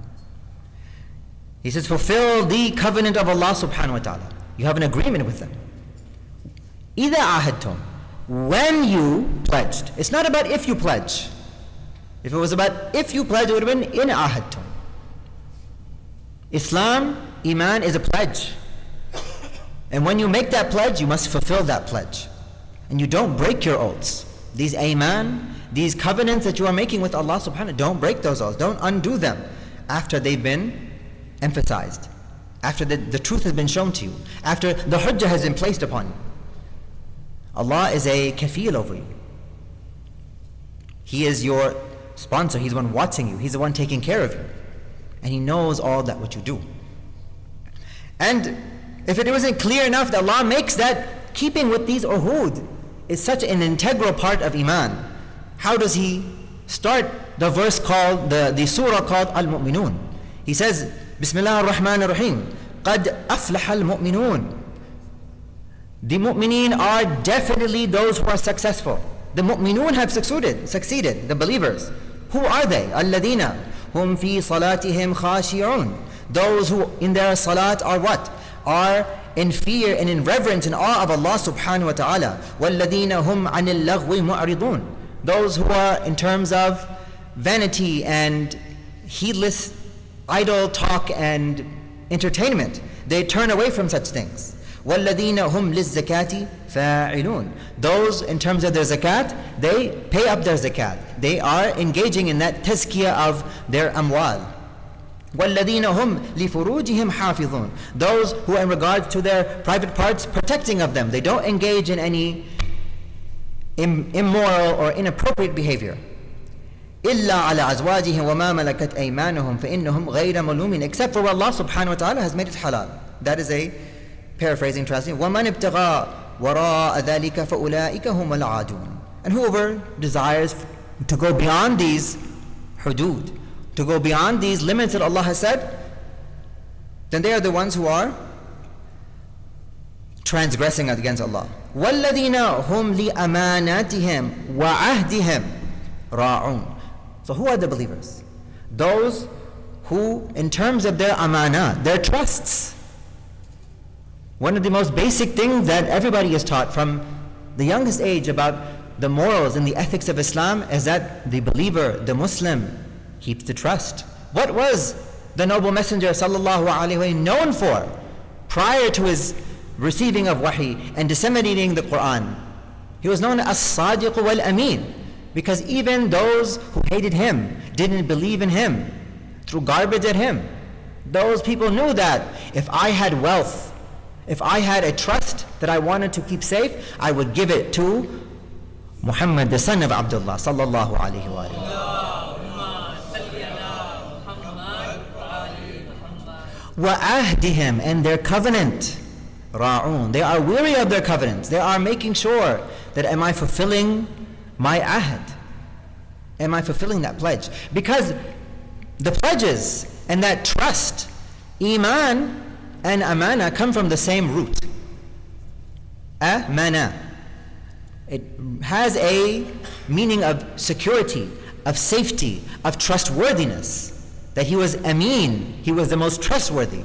He says, fulfill the covenant of Allah subhanahu wa ta'ala. You have an agreement with them. إِذَا عَاهَدْتُمْ. When you pledged. It's not about if you pledge. If it was about if you pledge, it would have been in ahadtum. Islam, Iman is a pledge. And when you make that pledge, you must fulfill that pledge. And you don't break your oaths. These Iman, these covenants that you are making with Allah subhanahu wa ta'ala, don't break those oaths. Don't undo them after they've been emphasized. After the truth has been shown to you. After the hujjah has been placed upon you. Allah is a kafil over you. He is your sponsor. He's the one watching you. He's the one taking care of you. And He knows all that what you do. And if it wasn't clear enough that Allah makes that keeping with these uhud is such an integral part of Iman, how does He start the verse called, the surah called Al-Mu'minun? He says, Bismillah ar-Rahman ar-Rahim, قَدْ أَفْلَحَ الْمُؤْمِنُونَ. The mu'mineen are definitely those who are successful. The mu'minun have succeeded, the believers. Who are they? الَّذِينَ هُمْ فِي صَلَاتِهِمْ خَاشِعُونَ. Those who in their salat are what? Are in fear and in reverence and awe of Allah subhanahu wa ta'ala. وَالَّذِينَ هُمْ عَنِ اللَّغْوِ مُعْرِضُونَ. Those who are in terms of vanity and heedless idle talk and entertainment, they turn away from such things. وَالَّذِينَ هُمْ لِلزَّكَاةِ فَاعِلُونَ. Those in terms of their zakat, they pay up their zakat. They are engaging in that tazkiyah of their amwal. وَالَّذِينَ هُمْ لِفُرُوجِهِمْ حَافِظُونَ. Those who in regards to their private parts, protecting of them. They don't engage in any immoral or inappropriate behavior. إِلَّا عَلَى أَزْوَاجِهِمْ وَمَا مَلَكَتْ أَيْمَانُهُمْ فَإِنَّهُمْ غَيْرَ مَلُومِينَ. Except for what Allah subhanahu wa ta'ala has made it halal. That is a paraphrasing translation. وَمَنِ ابْتَغَى وَرَاءَ ذَلِكَ فَأُولَٰئِكَ هُمُ الْعَادُونَ. And whoever desires to go beyond these hudud, to go beyond these limits that Allah has said, then they are the ones who are transgressing against Allah. وَالَّذِينَ هُمْ لِأَمَانَاتِهِمْ وَعَهْدِهِمْ رَاعُونَ. So who are the believers? Those who, in terms of their amanah, their trusts, one of the most basic things that everybody is taught from the youngest age about the morals and the ethics of Islam is that the believer, the Muslim, keeps the trust. What was the noble messenger sallallahu alaihi wasallam known for prior to his receiving of wahi and disseminating the Quran? He was known as Sadiq wal Amin, because even those who hated him, didn't believe in him, threw garbage at him, Those people knew that if I had wealth, if I had a trust that I wanted to keep safe, I would give it to Muhammad, the son of Abdullah, sallallahu alayhi wa وَعَهْدِهِمْ, and their covenant. Ra'un, they are weary of their covenants. They are making sure that am I fulfilling my ahd? Am I fulfilling that pledge? Because the pledges and that trust, iman and amana, come from the same root. Amana. It has a meaning of security, of safety, of trustworthiness. That he was ameen, he was the most trustworthy.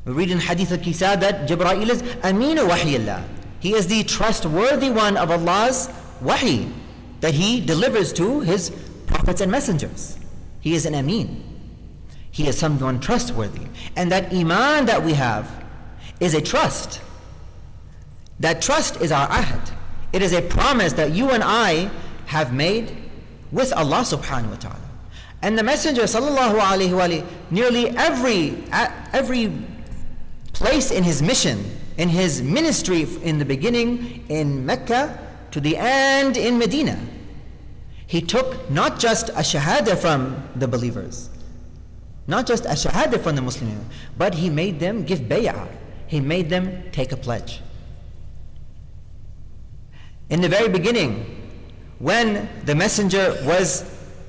We read in Hadith al-Kisa that Jibreel is Ameenu Wahyillah. He is the trustworthy one of Allah's wahi that He delivers to His prophets and messengers. He is an Ameen. He is someone trustworthy. And that Iman that we have is a trust. That trust is our ahd. It is a promise that you and I have made with Allah subhanahu wa ta'ala. And the Messenger sallallahu alaihi wa nearly every place in his mission, in his ministry, in the beginning in Mecca to the end in Medina, he took not just a shahada from the believers, not just a shahada from the Muslims, but he made them give bay'ah. He made them take a pledge. In the very beginning, when the Messenger was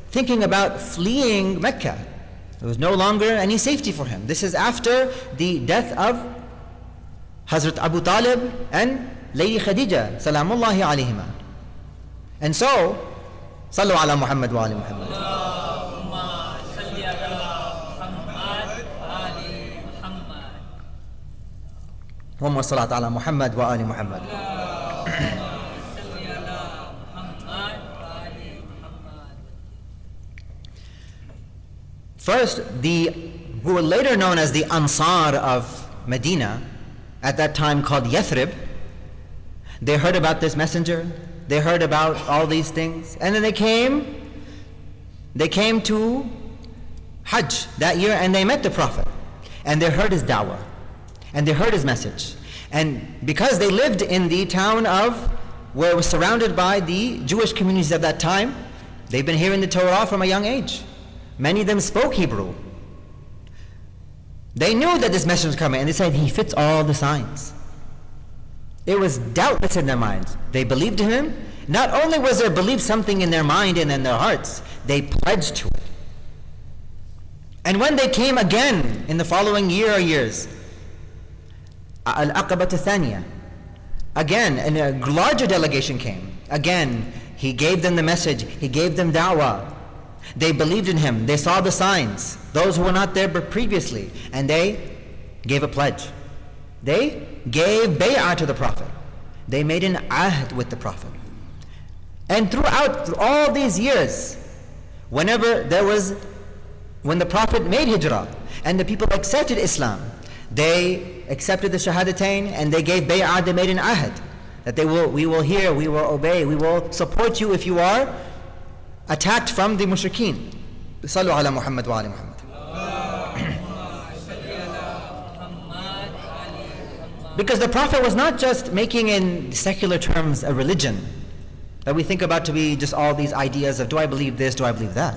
thinking about fleeing Mecca, there was no longer any safety for him. This is after the death of Hazrat Abu Talib and Lady Khadija, salamullahi alayhima. And so, sallu ala Muhammad wa ali Muhammad. One more salat ala Muhammad wa ali Muhammad. First, who were later known as the Ansar of Medina, at that time called Yathrib, they heard about this messenger, they heard about all these things, and then they came to Hajj that year, and they met the Prophet, and they heard his da'wah, and they heard his message. And because they lived in the town where it was surrounded by the Jewish communities at that time, they've been hearing the Torah from a young age. Many of them spoke Hebrew. They knew that this messenger was coming, and they said, he fits all the signs. It was doubtless in their minds. They believed in him. Not only was there belief something in their mind and in their hearts, they pledged to it. And when they came again in the following year or years, Al-Aqaba Thaniya, again, and a larger delegation came. Again, he gave them the message, he gave them da'wah. They believed in him, they saw the signs, those who were not there but previously, and they gave a pledge. They gave bay'ah to the Prophet. They made an ahd with the Prophet. And throughout all these years, when the Prophet made hijrah and the people accepted Islam, they accepted the shahadatain and they gave bay'ah, they made an ahd that we will hear, we will obey, we will support you if you are attacked from the mushrikeen. Sallu ala Muhammad wa ali Muhammad. Because the Prophet was not just making in secular terms a religion that we think about to be just all these ideas of do I believe this, do I believe that.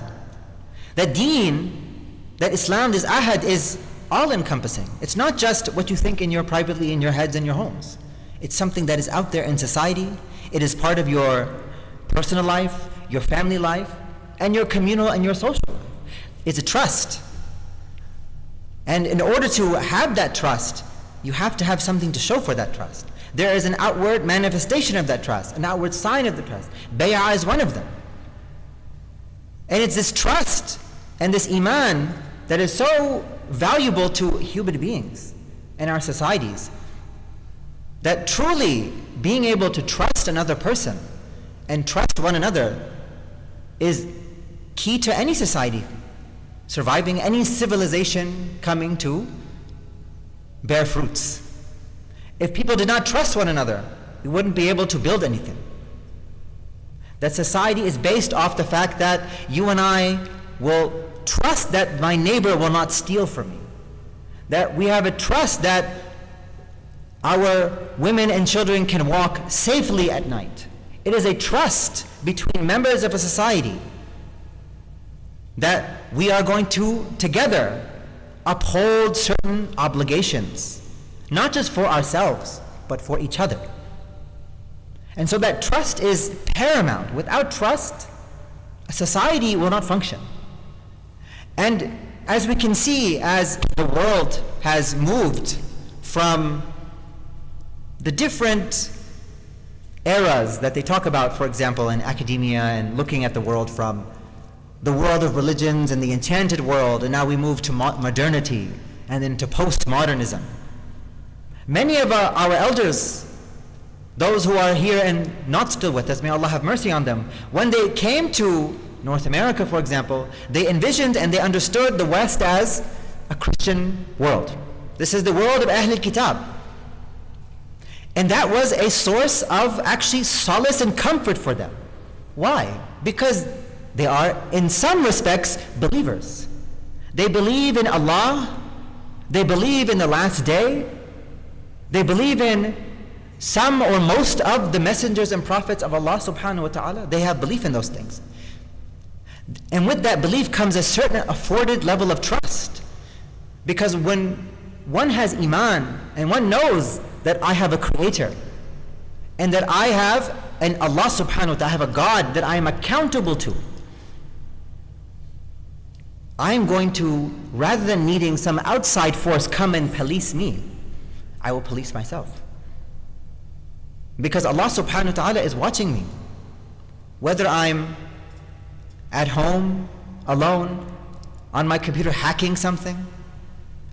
That deen, that Islam, this ahad is all encompassing. It's not just what you think privately in your heads and your homes. It's something that is out there in society. It is part of your personal life, your family life, and your communal and your social life. It's a trust. And in order to have that trust, you have to have something to show for that trust. There is an outward manifestation of that trust, an outward sign of the trust. Bay'ah is one of them. And it's this trust and this iman that is so valuable to human beings and our societies, that truly being able to trust another person and trust one another is key to any society surviving, any civilization coming to bear fruits. If people did not trust one another, we wouldn't be able to build anything. That society is based off the fact that you and I will trust that my neighbor will not steal from me. That we have a trust that our women and children can walk safely at night. It is a trust between members of a society that we are going to together uphold certain obligations, not just for ourselves, but for each other. And so that trust is paramount. Without trust, a society will not function. And as we can see, as the world has moved from the different eras that they talk about, for example, in academia and looking at the world from the world of religions and the enchanted world, and now we move to modernity and then to postmodernism. Many of our elders, those who are here and not still with us, may Allah have mercy on them, when they came to North America, for example, they envisioned and they understood the West as a Christian world. This is the world of Ahl al-Kitab. And that was a source of actually solace and comfort for them. Why? Because they are, in some respects, believers. They believe in Allah, they believe in the last day, they believe in some or most of the messengers and prophets of Allah subhanahu wa ta'ala. They have belief in those things. And with that belief comes a certain afforded level of trust. Because when one has iman and one knows that I have a creator and that I have an Allah subhanahu wa ta'ala, I have a God that I am accountable to, I am going to, rather than needing some outside force come and police me, I will police myself. Because Allah subhanahu wa ta'ala is watching me. Whether I'm at home, alone, on my computer hacking something,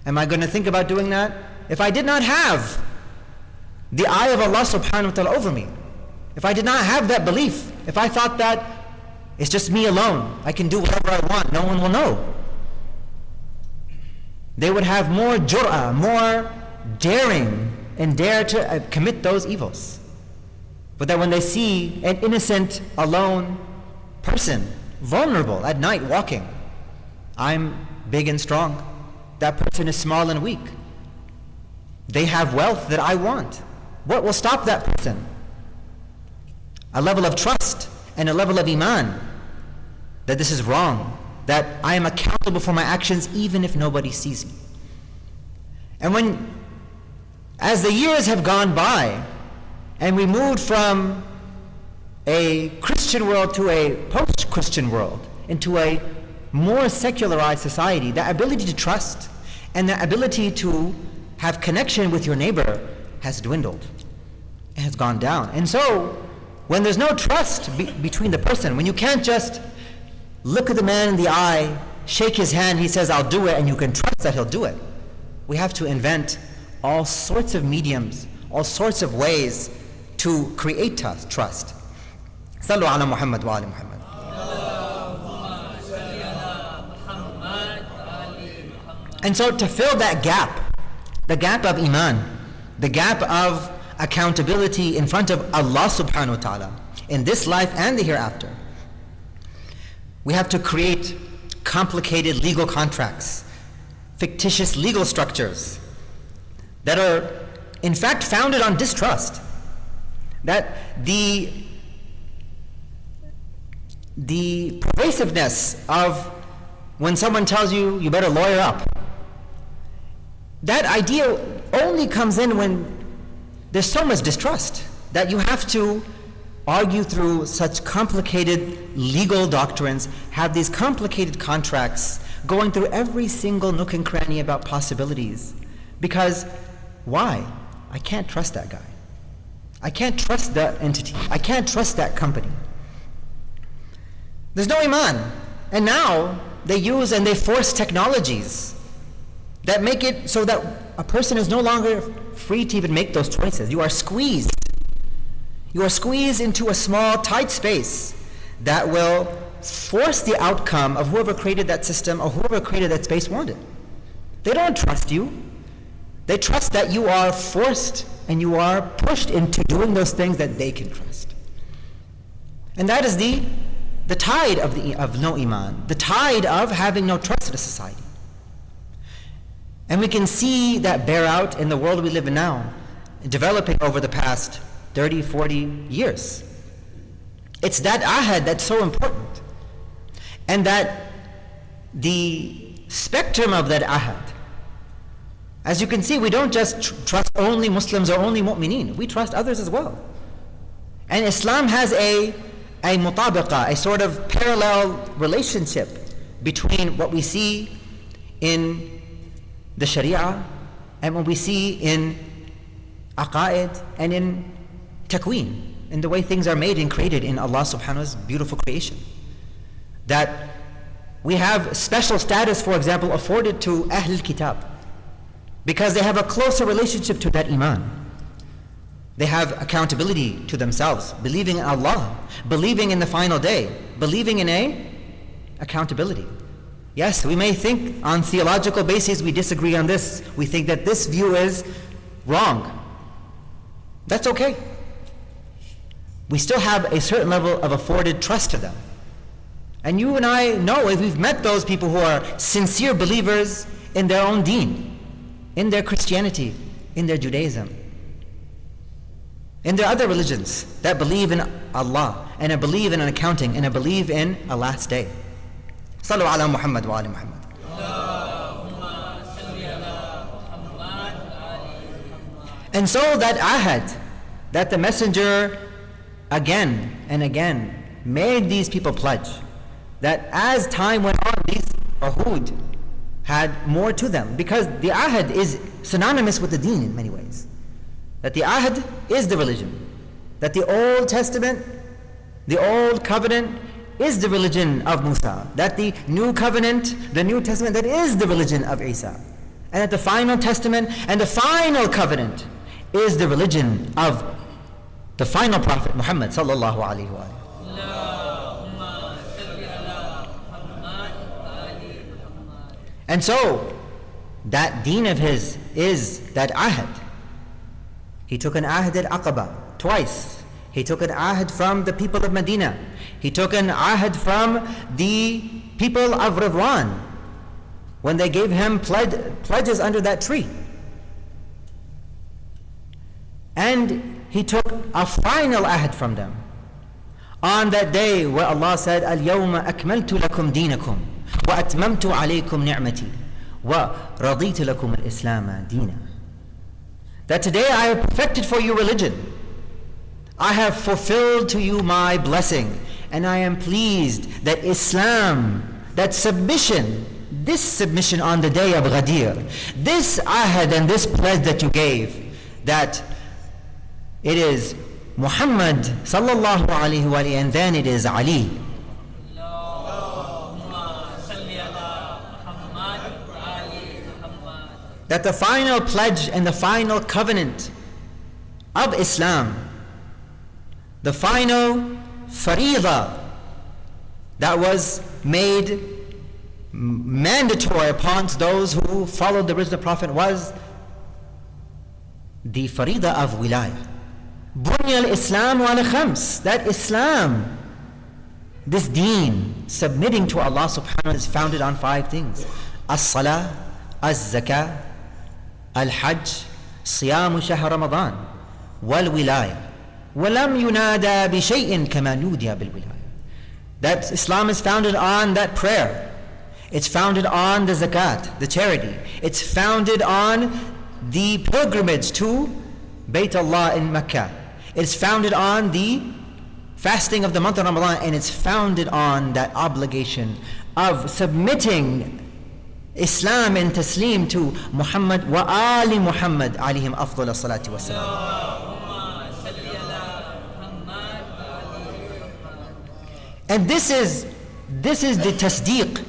am I going to think about doing that? If I did not have the eye of Allah subhanahu wa ta'ala over me, if I did not have that belief, if I thought that it's just me alone, I can do whatever I want, no one will know, they would have more jur'ah, more daring, and dare to commit those evils. But that when they see an innocent, alone person, vulnerable at night walking, I'm big and strong, that person is small and weak, they have wealth that I want, what will stop that person? A level of trust and a level of iman that this is wrong, that I am accountable for my actions even if nobody sees me. And as the years have gone by and we moved from a Christian world to a post-Christian world, into a more secularized society, the ability to trust and the ability to have connection with your neighbor has dwindled. It has gone down. And so, when there's no trust between the person, when you can't just look at the man in the eye, shake his hand, he says, I'll do it, and you can trust that he'll do it, we have to invent all sorts of mediums, all sorts of ways to create trust. Sallu ala Muhammad wa ali Muhammad. And so to fill that gap, the gap of iman, the gap of accountability in front of Allah subhanahu wa ta'ala, in this life and the hereafter, we have to create complicated legal contracts, fictitious legal structures that are in fact founded on distrust. That the pervasiveness of when someone tells you, you better lawyer up, that idea only comes in when there's so much distrust that you have to argue through such complicated legal doctrines, have these complicated contracts, going through every single nook and cranny about possibilities. Because why? I can't trust that guy. I can't trust that entity. I can't trust that company. There's no iman. And now they use and they force technologies that make it so that a person is no longer free to even make those choices. You are squeezed. You are squeezed into a small, tight space that will force the outcome of whoever created that system or whoever created that space wanted. They don't trust you. They trust that you are forced and you are pushed into doing those things that they can trust. And that is the the tide of no iman, the tide of having no trust in a society. And we can see that bear out in the world we live in now, developing over the past 30, 40 years. It's that ahad that's so important. And that the spectrum of that ahad, as you can see, we don't just trust only Muslims or only mu'mineen. We trust others as well. And Islam has a mutabaqa, a sort of parallel relationship between what we see in the Sharia and what we see in aqaid and in takween, in the way things are made and created in Allah subhanahu wa ta'ala's beautiful creation. That we have special status, for example, afforded to Ahlul Kitab, because they have a closer relationship to that iman. They have accountability to themselves, believing in Allah, believing in the final day, believing in accountability. Yes, we may think on theological basis we disagree on this. We think that this view is wrong. That's okay. We still have a certain level of afforded trust to them. And you and I know, if we've met those people who are sincere believers in their own deen, in their Christianity, in their Judaism, in their other religions that believe in Allah, and believe in an accounting, and believe in a last day. Sallu ala Muhammad wa ali Muhammad. And so that ahad, that the Messenger again and again made these people pledge, that as time went on, these uhud had more to them, because the ahad is synonymous with the deen in many ways. That the ahad is the religion, that the Old Testament, the Old Covenant is the religion of Musa, that the New Covenant, the New Testament, that is the religion of Isa, and that the final Testament and the final covenant is the religion of the final Prophet Muhammad sallallahu alaihi wasallam. And so, that deen of his is that ahad. He took an ahad at Aqaba twice. He took an ahad from the people of Medina. He took an ahad from the people of Ridwan when they gave him pledges under that tree. And he took a final ahad from them on that day where Allah said, "Al-yawma akmaltu lakum deenakum wa atmamtu alaykum ni'mati wa raditu lakum al-islam deena." That today I have perfected for you religion. I have fulfilled to you my blessing, and I am pleased that Islam, that submission, this submission on the day of Ghadir, this ahad and this pledge that you gave, that it is Muhammad sallallahu alaihi wa alihi, and then it is Ali. That the final pledge and the final covenant of Islam, the final faridah that was made mandatory upon those who followed the original Prophet, was the faridah of wilayah. Bunya al-Islam ala khams, that Islam, this deen, submitting to Allah subhanahu wa ta'ala, is founded on 5 things: as-salah, az-zakah, al-hajj, siyamu shahr Ramadan, wal-wilayah. وَلَمْ يُنَادَى بِشَيْءٍ كَمَا نُودِيَ بِالْوِلَايَةِ. That Islam is founded on that prayer. It's founded on the zakat, the charity. It's founded on the pilgrimage to Bayt Allah in Mecca. It's founded on the fasting of the month of Ramadan, and it's founded on that obligation of submitting Islam and taslim to Muhammad wa ali Muhammad alayhim afdal as-salatu was-salam. And this is the tasdeeq.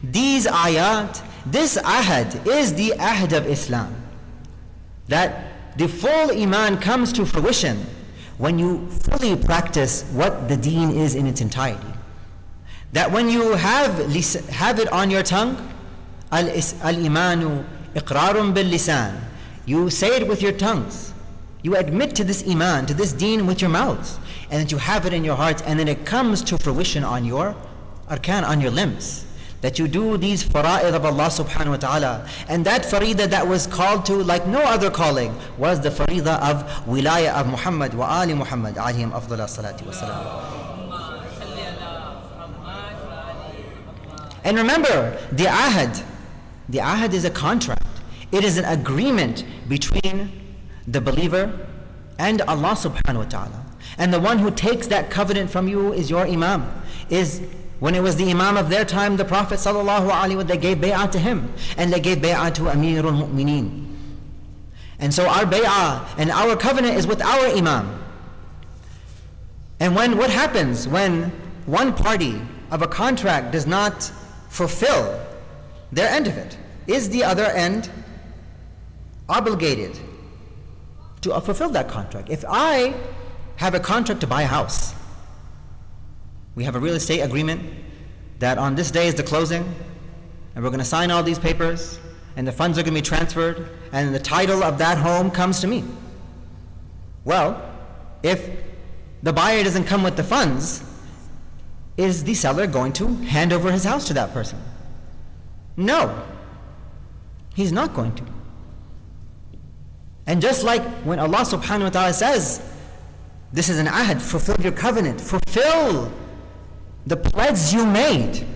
These ayat, this ahad is the ahad of Islam. That the full iman comes to fruition when you fully practice what the deen is in its entirety. That when you have it on your tongue, al-imanu iqrarun bil-lisan, you say it with your tongues. You admit to this iman, to this deen with your mouths. and that you have it in your heart, and then it comes to fruition on your arkan, on your limbs. That you do these fara'id of Allah subhanahu wa ta'ala. And that faridah that was called to like no other calling was the faridah of wilayah of Muhammad wa ali Muhammad alayhim afdala salati wa salam. And remember, the ahad is a contract. It is an agreement between the believer and Allah subhanahu wa ta'ala. And the one who takes that covenant from you is your imam. When it was the imam of their time, the Prophet sallallahu alaihi wasallam, they gave bay'ah to him, and they gave bay'ah to Amirul Mu'mineen. And so our bay'ah and our covenant is with our imam. And what happens when one party of a contract does not fulfill their end of it? Is the other end obligated to fulfill that contract? If I have a contract to buy a house, we have a real estate agreement that on this day is the closing, and we're going to sign all these papers, and the funds are going to be transferred, and the title of that home comes to me. Well, if the buyer doesn't come with the funds, is the seller going to hand over his house to that person? No, he's not going to. And just like when Allah subhanahu wa ta'ala says, this is an ahad, fulfill your covenant, fulfill the pledge you made.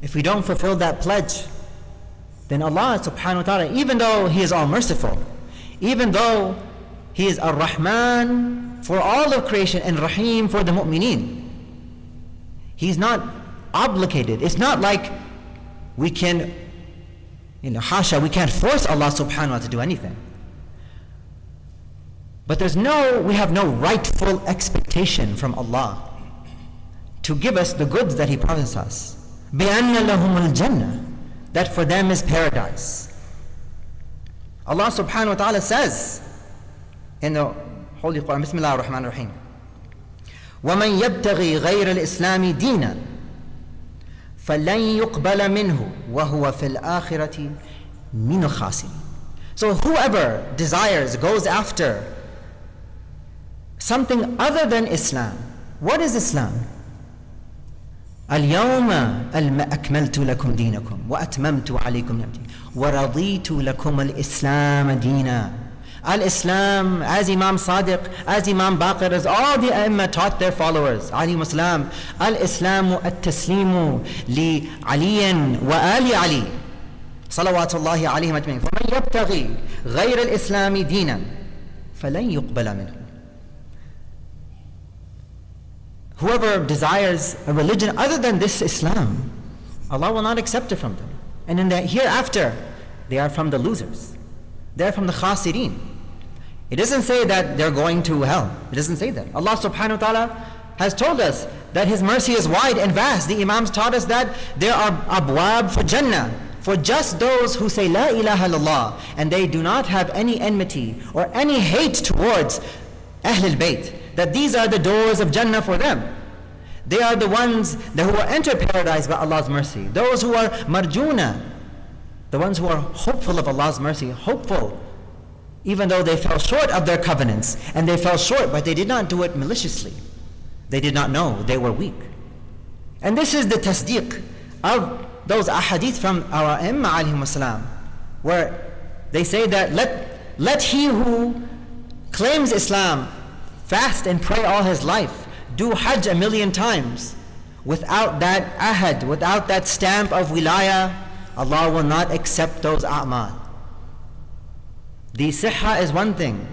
If we don't fulfill that pledge, then Allah subhanahu wa ta'ala, even though He is all merciful, even though He is Ar-Rahman for all of creation and Rahim for the mu'mineen, He's not obligated. It's not like we can, hasha, we can't force Allah subhanahu wa ta'ala to do anything. But we have no rightful expectation from Allah to give us the goods that He promised us. بِأَنَّ لَهُمُ الْجَنَّةِ, that for them is paradise. Allah subhanahu wa ta'ala says in the Holy Quran, Bismillah ar-Rahman ar-Rahim, وَمَنْ يَبْتَغِي غَيْرَ الْإِسْلَامِ دِينًا فَلَنْ يُقْبَلَ مِنْهُ وَهُوَ فِي الْآخِرَةِ مِنَ الْخَاسِرِينَ. So whoever desires, goes after something other than Islam. What is Islam? اليوم أكملت لكم دينكم وأتممت عليكم نعمتي ورضيت لكم الإسلام دينا. Al-Islam, as Imam Sadiq, as Imam Baqir, as all the A'immah taught their followers, alayhimu salam, Al-Islamu at-taslimu li aliyin wa ali Ali, salawatullahi alayhim ajma'in. فَمَنْ يَبْتَغِي غَيْرَ الْإِسْلَامِ دِينًا فَلَنْ يُقْبَلَ مِنْهُ. Whoever desires a religion other than this Islam, Allah will not accept it from them. And in the hereafter, they are from the losers. They are from the khasireen. It doesn't say that they're going to hell. It doesn't say that. Allah subhanahu wa ta'ala has told us that His mercy is wide and vast. The Imams taught us that there are abwab for Jannah, for just those who say La ilaha illallah, and they do not have any enmity or any hate towards Ahlul Bayt, that these are the doors of Jannah for them. They are the ones who will enter paradise by Allah's mercy. Those who are marjuna, the ones who are hopeful of Allah's mercy, hopeful, even though they fell short of their covenants, and they fell short, but they did not do it maliciously. They did not know, they were weak. And this is the tasdeeq of those ahadith from our A'immah alayhimu salam, where they say that let he who claims Islam fast and pray all his life, do Hajj 1,000,000 times, without that ahad, without that stamp of wilayah, Allah will not accept those a'mal. The sihha is one thing,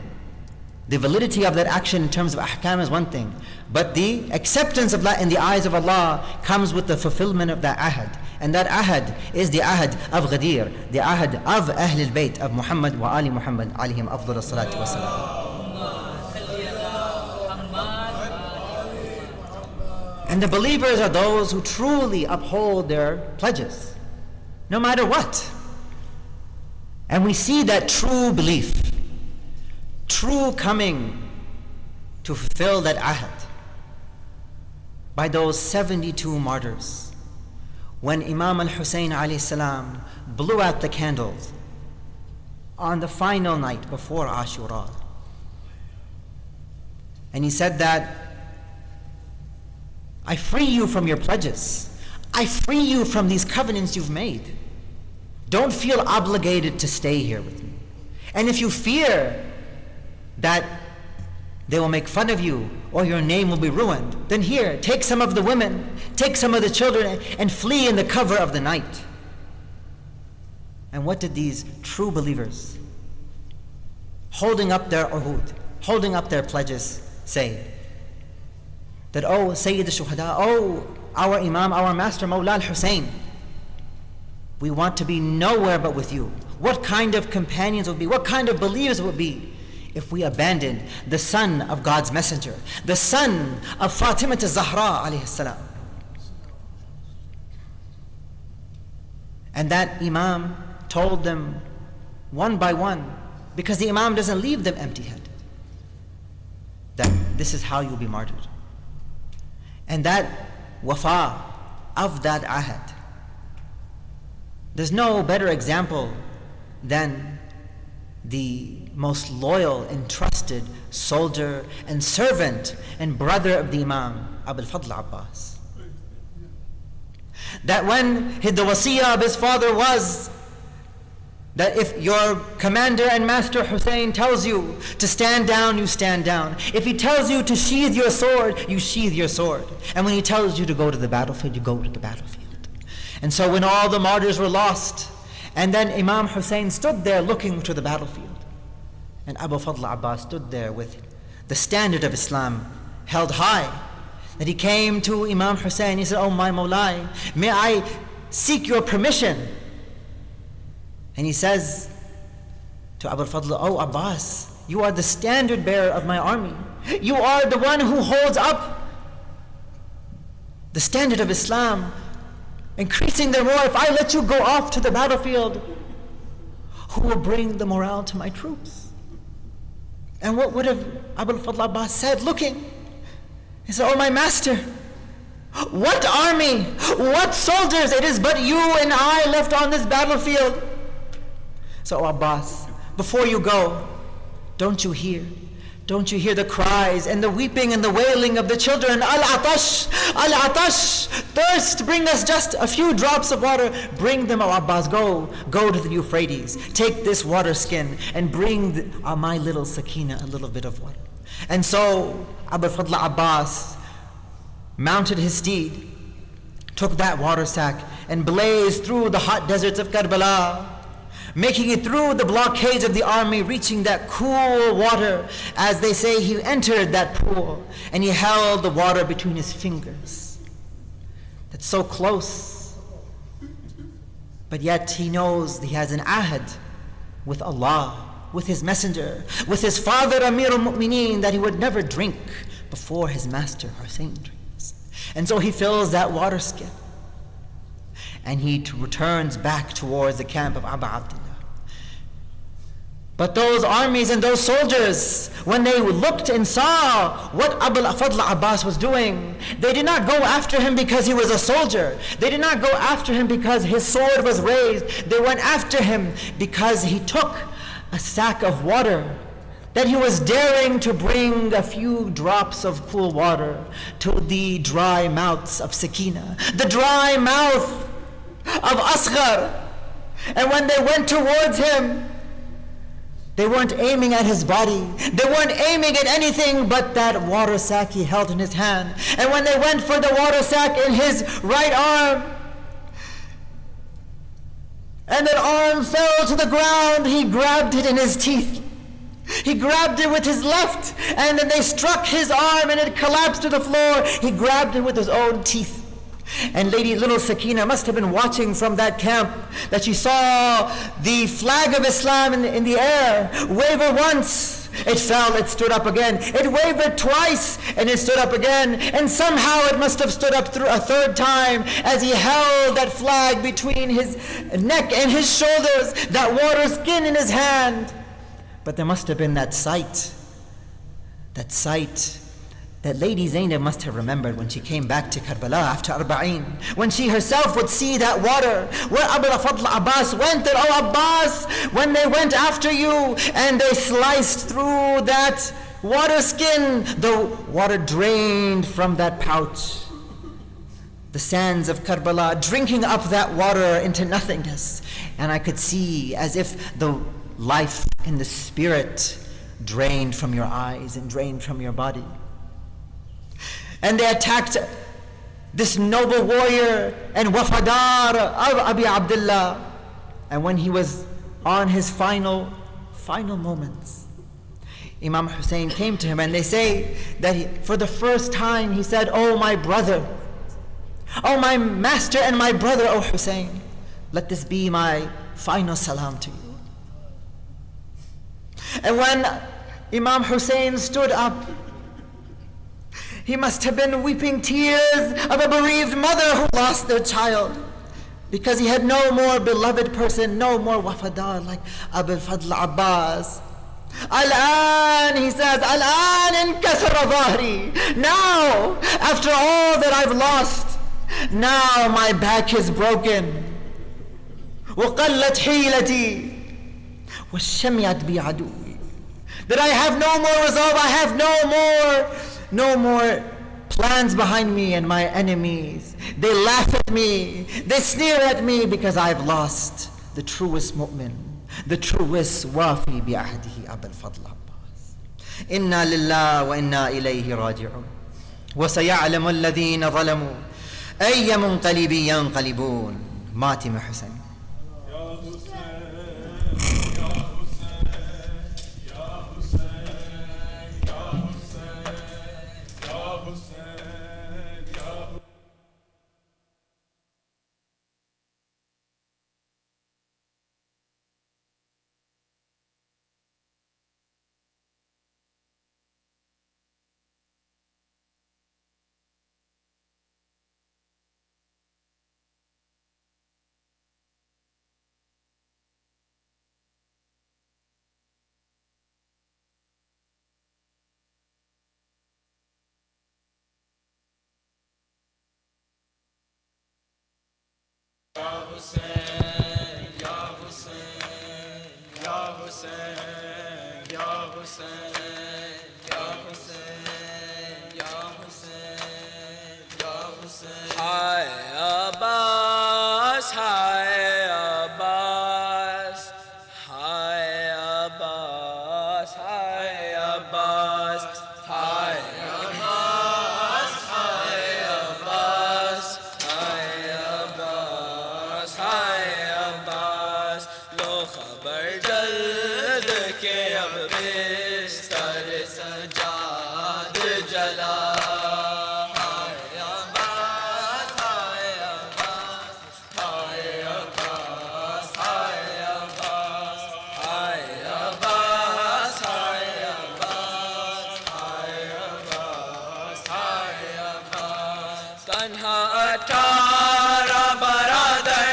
the validity of that action in terms of ahkam is one thing, but the acceptance of that in the eyes of Allah comes with the fulfillment of that ahad. And that ahad is the ahad of Ghadir, the ahad of Ahlul Bayt, of Muhammad wa Ali Muhammad alayhim afdal salatu wa salam. And the believers are those who truly uphold their pledges, no matter what. And we see that true belief, true coming to fulfill that ahad by those 72 martyrs. When Imam al-Hussein alayhi salam blew out the candles on the final night before Ashura, and he said that I free you from your pledges. I free you from these covenants you've made. Don't feel obligated to stay here with me. And if you fear that they will make fun of you or your name will be ruined, then here, take some of the women, take some of the children, and flee in the cover of the night. And what did these true believers, holding up their uhud, holding up their pledges, say? That, oh Sayyid al-Shuhada, oh our Imam, our Master Mawla al-Hussein, we want to be nowhere but with you. What kind of companions would be, what kind of believers would be if we abandoned the son of God's messenger, the son of Fatima al-Zahra alayhi salam? And that Imam told them one by one, because the Imam doesn't leave them empty-handed, that this is how you'll be martyred. And that wafa of that ahad, there's no better example than the most loyal and trusted soldier and servant and brother of the Imam, Abul Fadl Abbas. That when the wasiyah of his father was that if your commander and master Hussein tells you to stand down, you stand down. If he tells you to sheathe your sword, you sheathe your sword. And when he tells you to go to the battlefield, you go to the battlefield. And so when all the martyrs were lost, and then Imam Hussein stood there looking to the battlefield, and Abu Fadl Abbas stood there with the standard of Islam held high, that he came to Imam Hussein, he said, oh my Mawlai, may I seek your permission? And he says to Abu Fadl, oh Abbas, you are the standard bearer of my army. You are the one who holds up the standard of Islam, increasing the morale. If I let you go off to the battlefield, who will bring the morale to my troops? And what would have Abu Fadl Abbas said looking? He said, oh my master, what army, what soldiers? It is but you and I left on this battlefield. So Abbas, before you go, don't you hear the cries and the weeping and the wailing of the children? Al-Atash, Al-Atash, thirst, bring us just a few drops of water. Bring them, O Abbas, go to the Euphrates. Take this water skin and bring my little Sakina a little bit of water. And so Abu Fadl Abbas mounted his steed, took that water sack and blazed through the hot deserts of Karbala, making it through the blockades of the army, reaching that cool water. As they say, he entered that pool and he held the water between his fingers. That's so close. But yet he knows he has an ahad with Allah, with his messenger, with his father Amir al-Mu'mineen, that he would never drink before his master Hussein drinks. And so he fills that water skin and he returns back towards the camp of Abu Abdullah. But those armies and those soldiers, when they looked and saw what Abu Fadl Abbas was doing, they did not go after him because he was a soldier. They did not go after him because his sword was raised. They went after him because he took a sack of water, that he was daring to bring a few drops of cool water to the dry mouths of Sakina, the dry mouth of Asghar. And when they went towards him, they weren't aiming at his body. They weren't aiming at anything but that water sack he held in his hand. And when they went for the water sack in his right arm, and that arm fell to the ground, he grabbed it in his teeth. He grabbed it with his left, and then they struck his arm and it collapsed to the floor. He grabbed it with his own teeth. And little Sakina must have been watching from that camp, that she saw the flag of Islam in the air waver once. It fell, it stood up again. It wavered twice, and it stood up again. And somehow it must have stood up through a third time as he held that flag between his neck and his shoulders, that water skin in his hand. But there must have been that sight that Lady Zainab must have remembered when she came back to Karbala after Arba'in, when she herself would see that water, where Abu Fadl Abbas went, that, oh Abbas, when they went after you and they sliced through that water skin, the water drained from that pouch the sands of Karbala, drinking up that water into nothingness. And I could see as if the life in the spirit drained from your eyes and drained from your body. And they attacked this noble warrior and wafadar of Abi Abdullah. And when he was on his final moments, Imam Hussein came to him, and they say that for the first time he said, "Oh my brother, oh my master and my brother, oh Hussein, let this be my final salam to you." And when Imam Hussein stood up, he must have been weeping tears of a bereaved mother who lost their child, because he had no more beloved person, no more wafadar like Abu al-Fadl Abbas. Al-an, he says, Al-an inkasara dhahri. Now, after all that I've lost, now my back is broken. وَقَلَّتْ حِيلَتِي وَشَمِيَتْ بِي عَدُوِّي. That I have no more resolve, I have no more plans behind me, and my enemies, they laugh at me, they sneer at me, because I've lost the truest mu'min, the truest wafi bi'ahdihi Abul Fadl Abbas. Inna lillah wa inna ilayhi raji'un. Wa saya'lamu alladhina zalamu ayya munqalibin yanqalibun. Matima Hussein. Ya Hussein, Ya Hussein, Ya Hussein, Ya Hussein, Ya Hussein, Ya Hussein, Ya Hussein. Hi Abbas, hi Abbas, hi Abbas, hi Abbas, hi Abbas, hi Abbas, hi Abbas, hi Abbas. Lo khabar jald ke ab bistar sajad jala. تنہا 18 برادر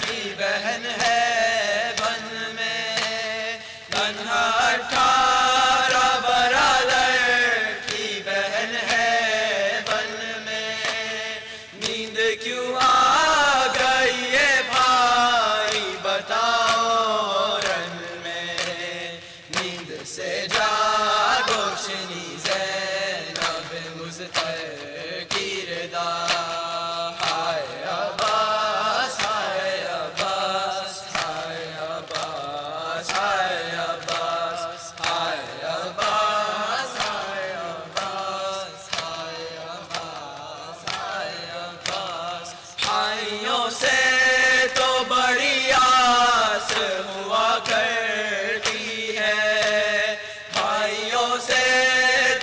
کی بہن ہے بن میں، تنہا 18 برادر کی بہن ہے بن میں، نیند کیوں آ گئی ہے بھائی بتاؤ رن میں، نیند سے جاگو شنی زینب مزتر کی ردا. ہائے عباس، ہائے عباس، ہائے عباس، ہائے عباس، ہائے عباس، ہائے عباس، ہائے عباس، ہائے عباس. بھائیوں سے تو بڑی آس ہوا کرتی ہے، بھائیوں سے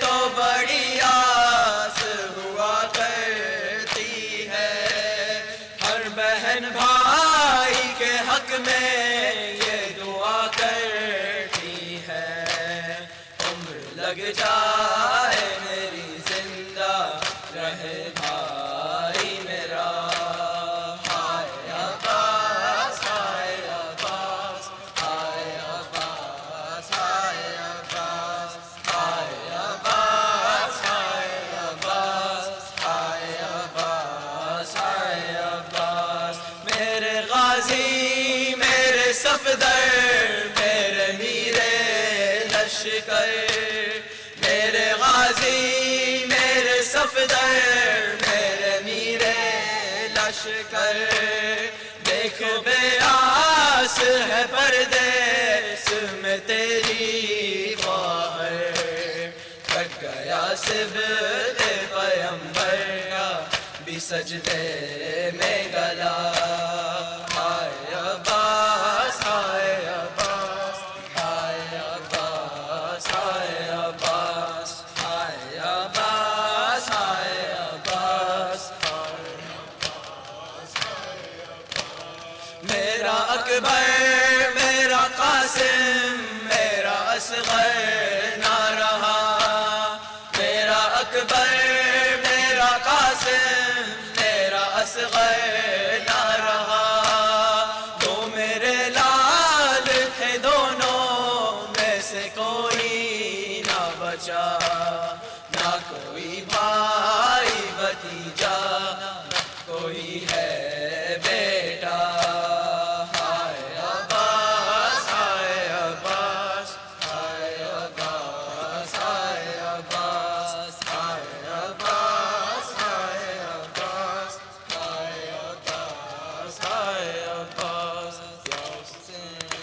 تو بڑی آس ہوا کرتی ہے. ہر بہن بھائی کے حق میں یہ دعا کرتی ہے، عمر لگ جائے میری زندہ رہے بھائی میرا. ہائے عباس، ہائے عباس، ہائے عباس، ہائے عباس، ہائے عباس، ہائے عباس، ہائے عباس، ہائے عباس. میرے غازی، میرے صفدر، میرے میرے لشکر، میرے غازی، میرے صفدر، میرے میرے لشکر دیکھ بے آس ہے پردیس میں تیری خواہر کٹ گیا سبت پیمبر کا بھی سجدے میں گلا ہائے عباس ہائے عباس ہائے عباس ہائے عباس ہائے عباس ہائے عباس میرا اکبر میرا قاسم میرا اصغر نہ رہا میرا اکبر میرا قاسم میرا اصغر نہ رہا تو میرے لال تھے دونوں میں سے کوئی نہ بچا نہ کوئی بھائی بھتیجا کوئی ہے بیٹا ہائے عباس ہائے عباس ہائے عباس ہائے عباس ہائے عباس ہائے عباس ہائے عباس ہائے عباس یا حسین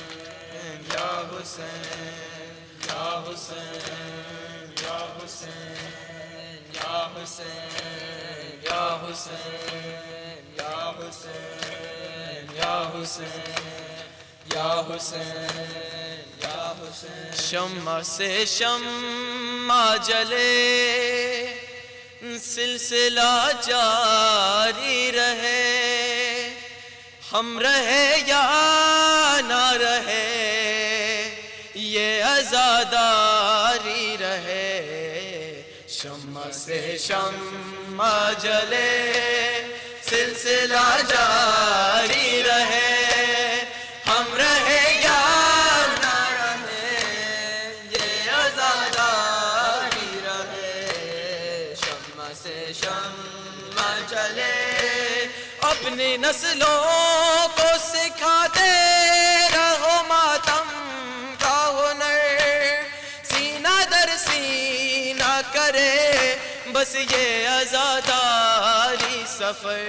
یا حسین یا حسین یا حسین یا حسین یا حسین یا حسین یا حسین یا حسین شمع سے شمع جلے سلسلہ جاری رہے ہم رہے یا نہ رہے یہ عزاداری رہے شمع سے شمع جلے سلسلہ جاری رہے ہم رہے یا نہ رہے یہ عزاداری رہے شمع سے شمع جلے اپنی نسلوں کو سکھاتے رہو ماتم کا ہنر سینہ در سینہ کرے بس یہ عزاداری سفر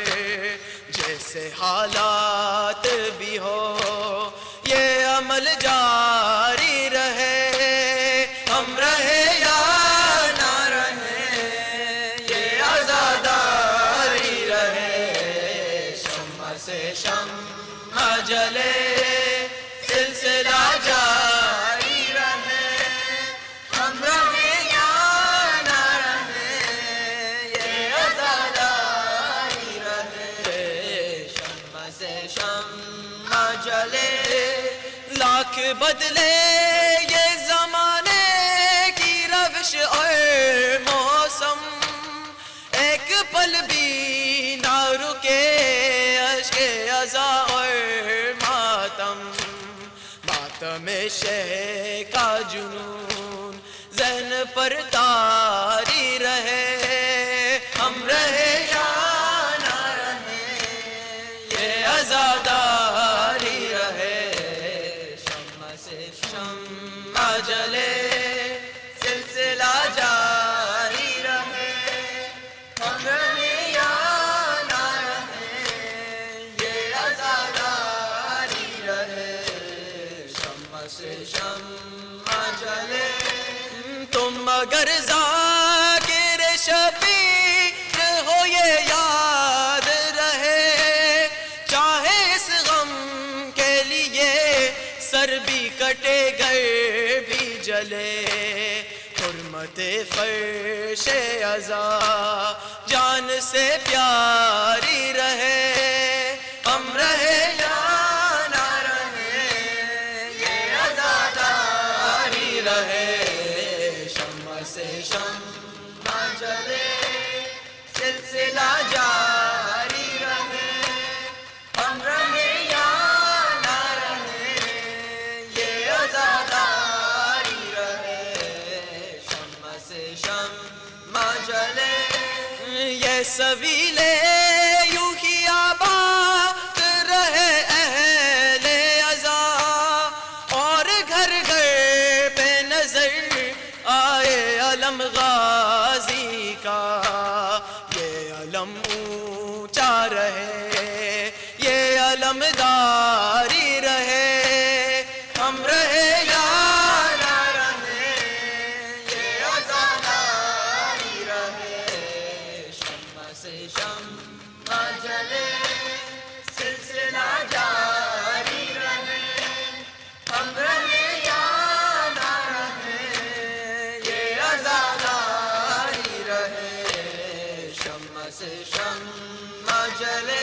جیسے حالات بھی ہو یہ عمل جاری رہے ہم رہے یا نہ رہے یہ عزاداری رہے شمع سے شمع جلے سلسلہ جاری رہے ہم رہے یا نہ رہے یہ عزاداری رہے شمع سے شمع جلے لاکھ بدلے یہ زمانے کی روش اور موسم ایک پل بھی نہ رکے اشک عزا اور ماتم ماتم شہ کا جنون ذہن پر طاری رہے ہم رہے یا نہ رہے یہ عزاداری رہے شمع سے شمع جلے سلسلہ جاری رہے ہم رہے یا نہ رہے یہ عزاداری رہے شمع سے شمع جلے تم اگر ذاکر شبیر ہو یہ یاد رہے چاہے اس غم کے لیے سر بھی کٹے گئے بھی جلے حرمت فرش عزا جان سے پیاری رہے ہم رہے یا نہ رہے یہ عزاداری رہے شمع سے شمع جلے سلسلہ جاری رہے ہم رہے یا نہ رہے یہ عزاداری رہے شمع سے شمع جلے یہ سویلے یوں ہی آباد رہے اہل عزا اور گھر گھر پہ نظر آئے علم غازی کا یہ علم اونچا رہے شمداری رہے ہم رہے یا نہ رہے یہ عزاداری رہے شمع سے شمع جلے سلسلہ جاری رہے ہم رہے یا نہ رہے یہ عزاداری رہے شمع سے شمع جلے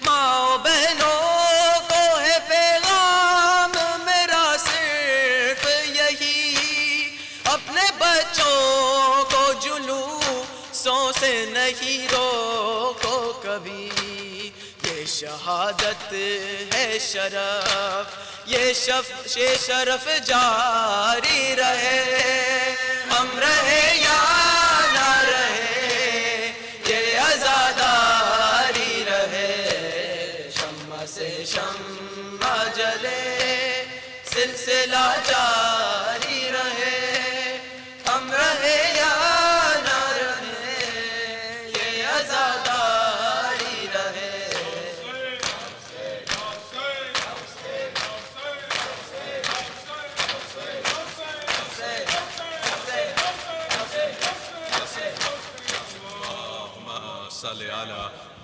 ماں بہنوں کو ہے پیغام میرا صرف یہی اپنے بچوں کو جلوسوں سے نہیں روکو کبھی یہ شہادت ہے شرف یہ شرف جاری رہے ہم رہے یا نہ رہے یہ عزاداری رہے شمع سے شمع جلے سلسلہ جاری رہے ہم رہے یا نہ رہے یہ عزاداری رہے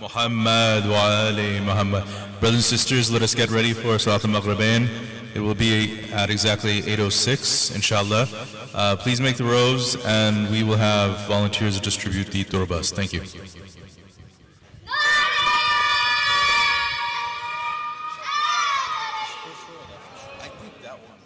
Muhammad wa ali Muhammad. Brothers and sisters, let us get ready for Salat al-Maghribin. It will be at exactly 8:06, inshallah. Please make the rows, and we will have volunteers distribute the turbas. Thank you. I think that one.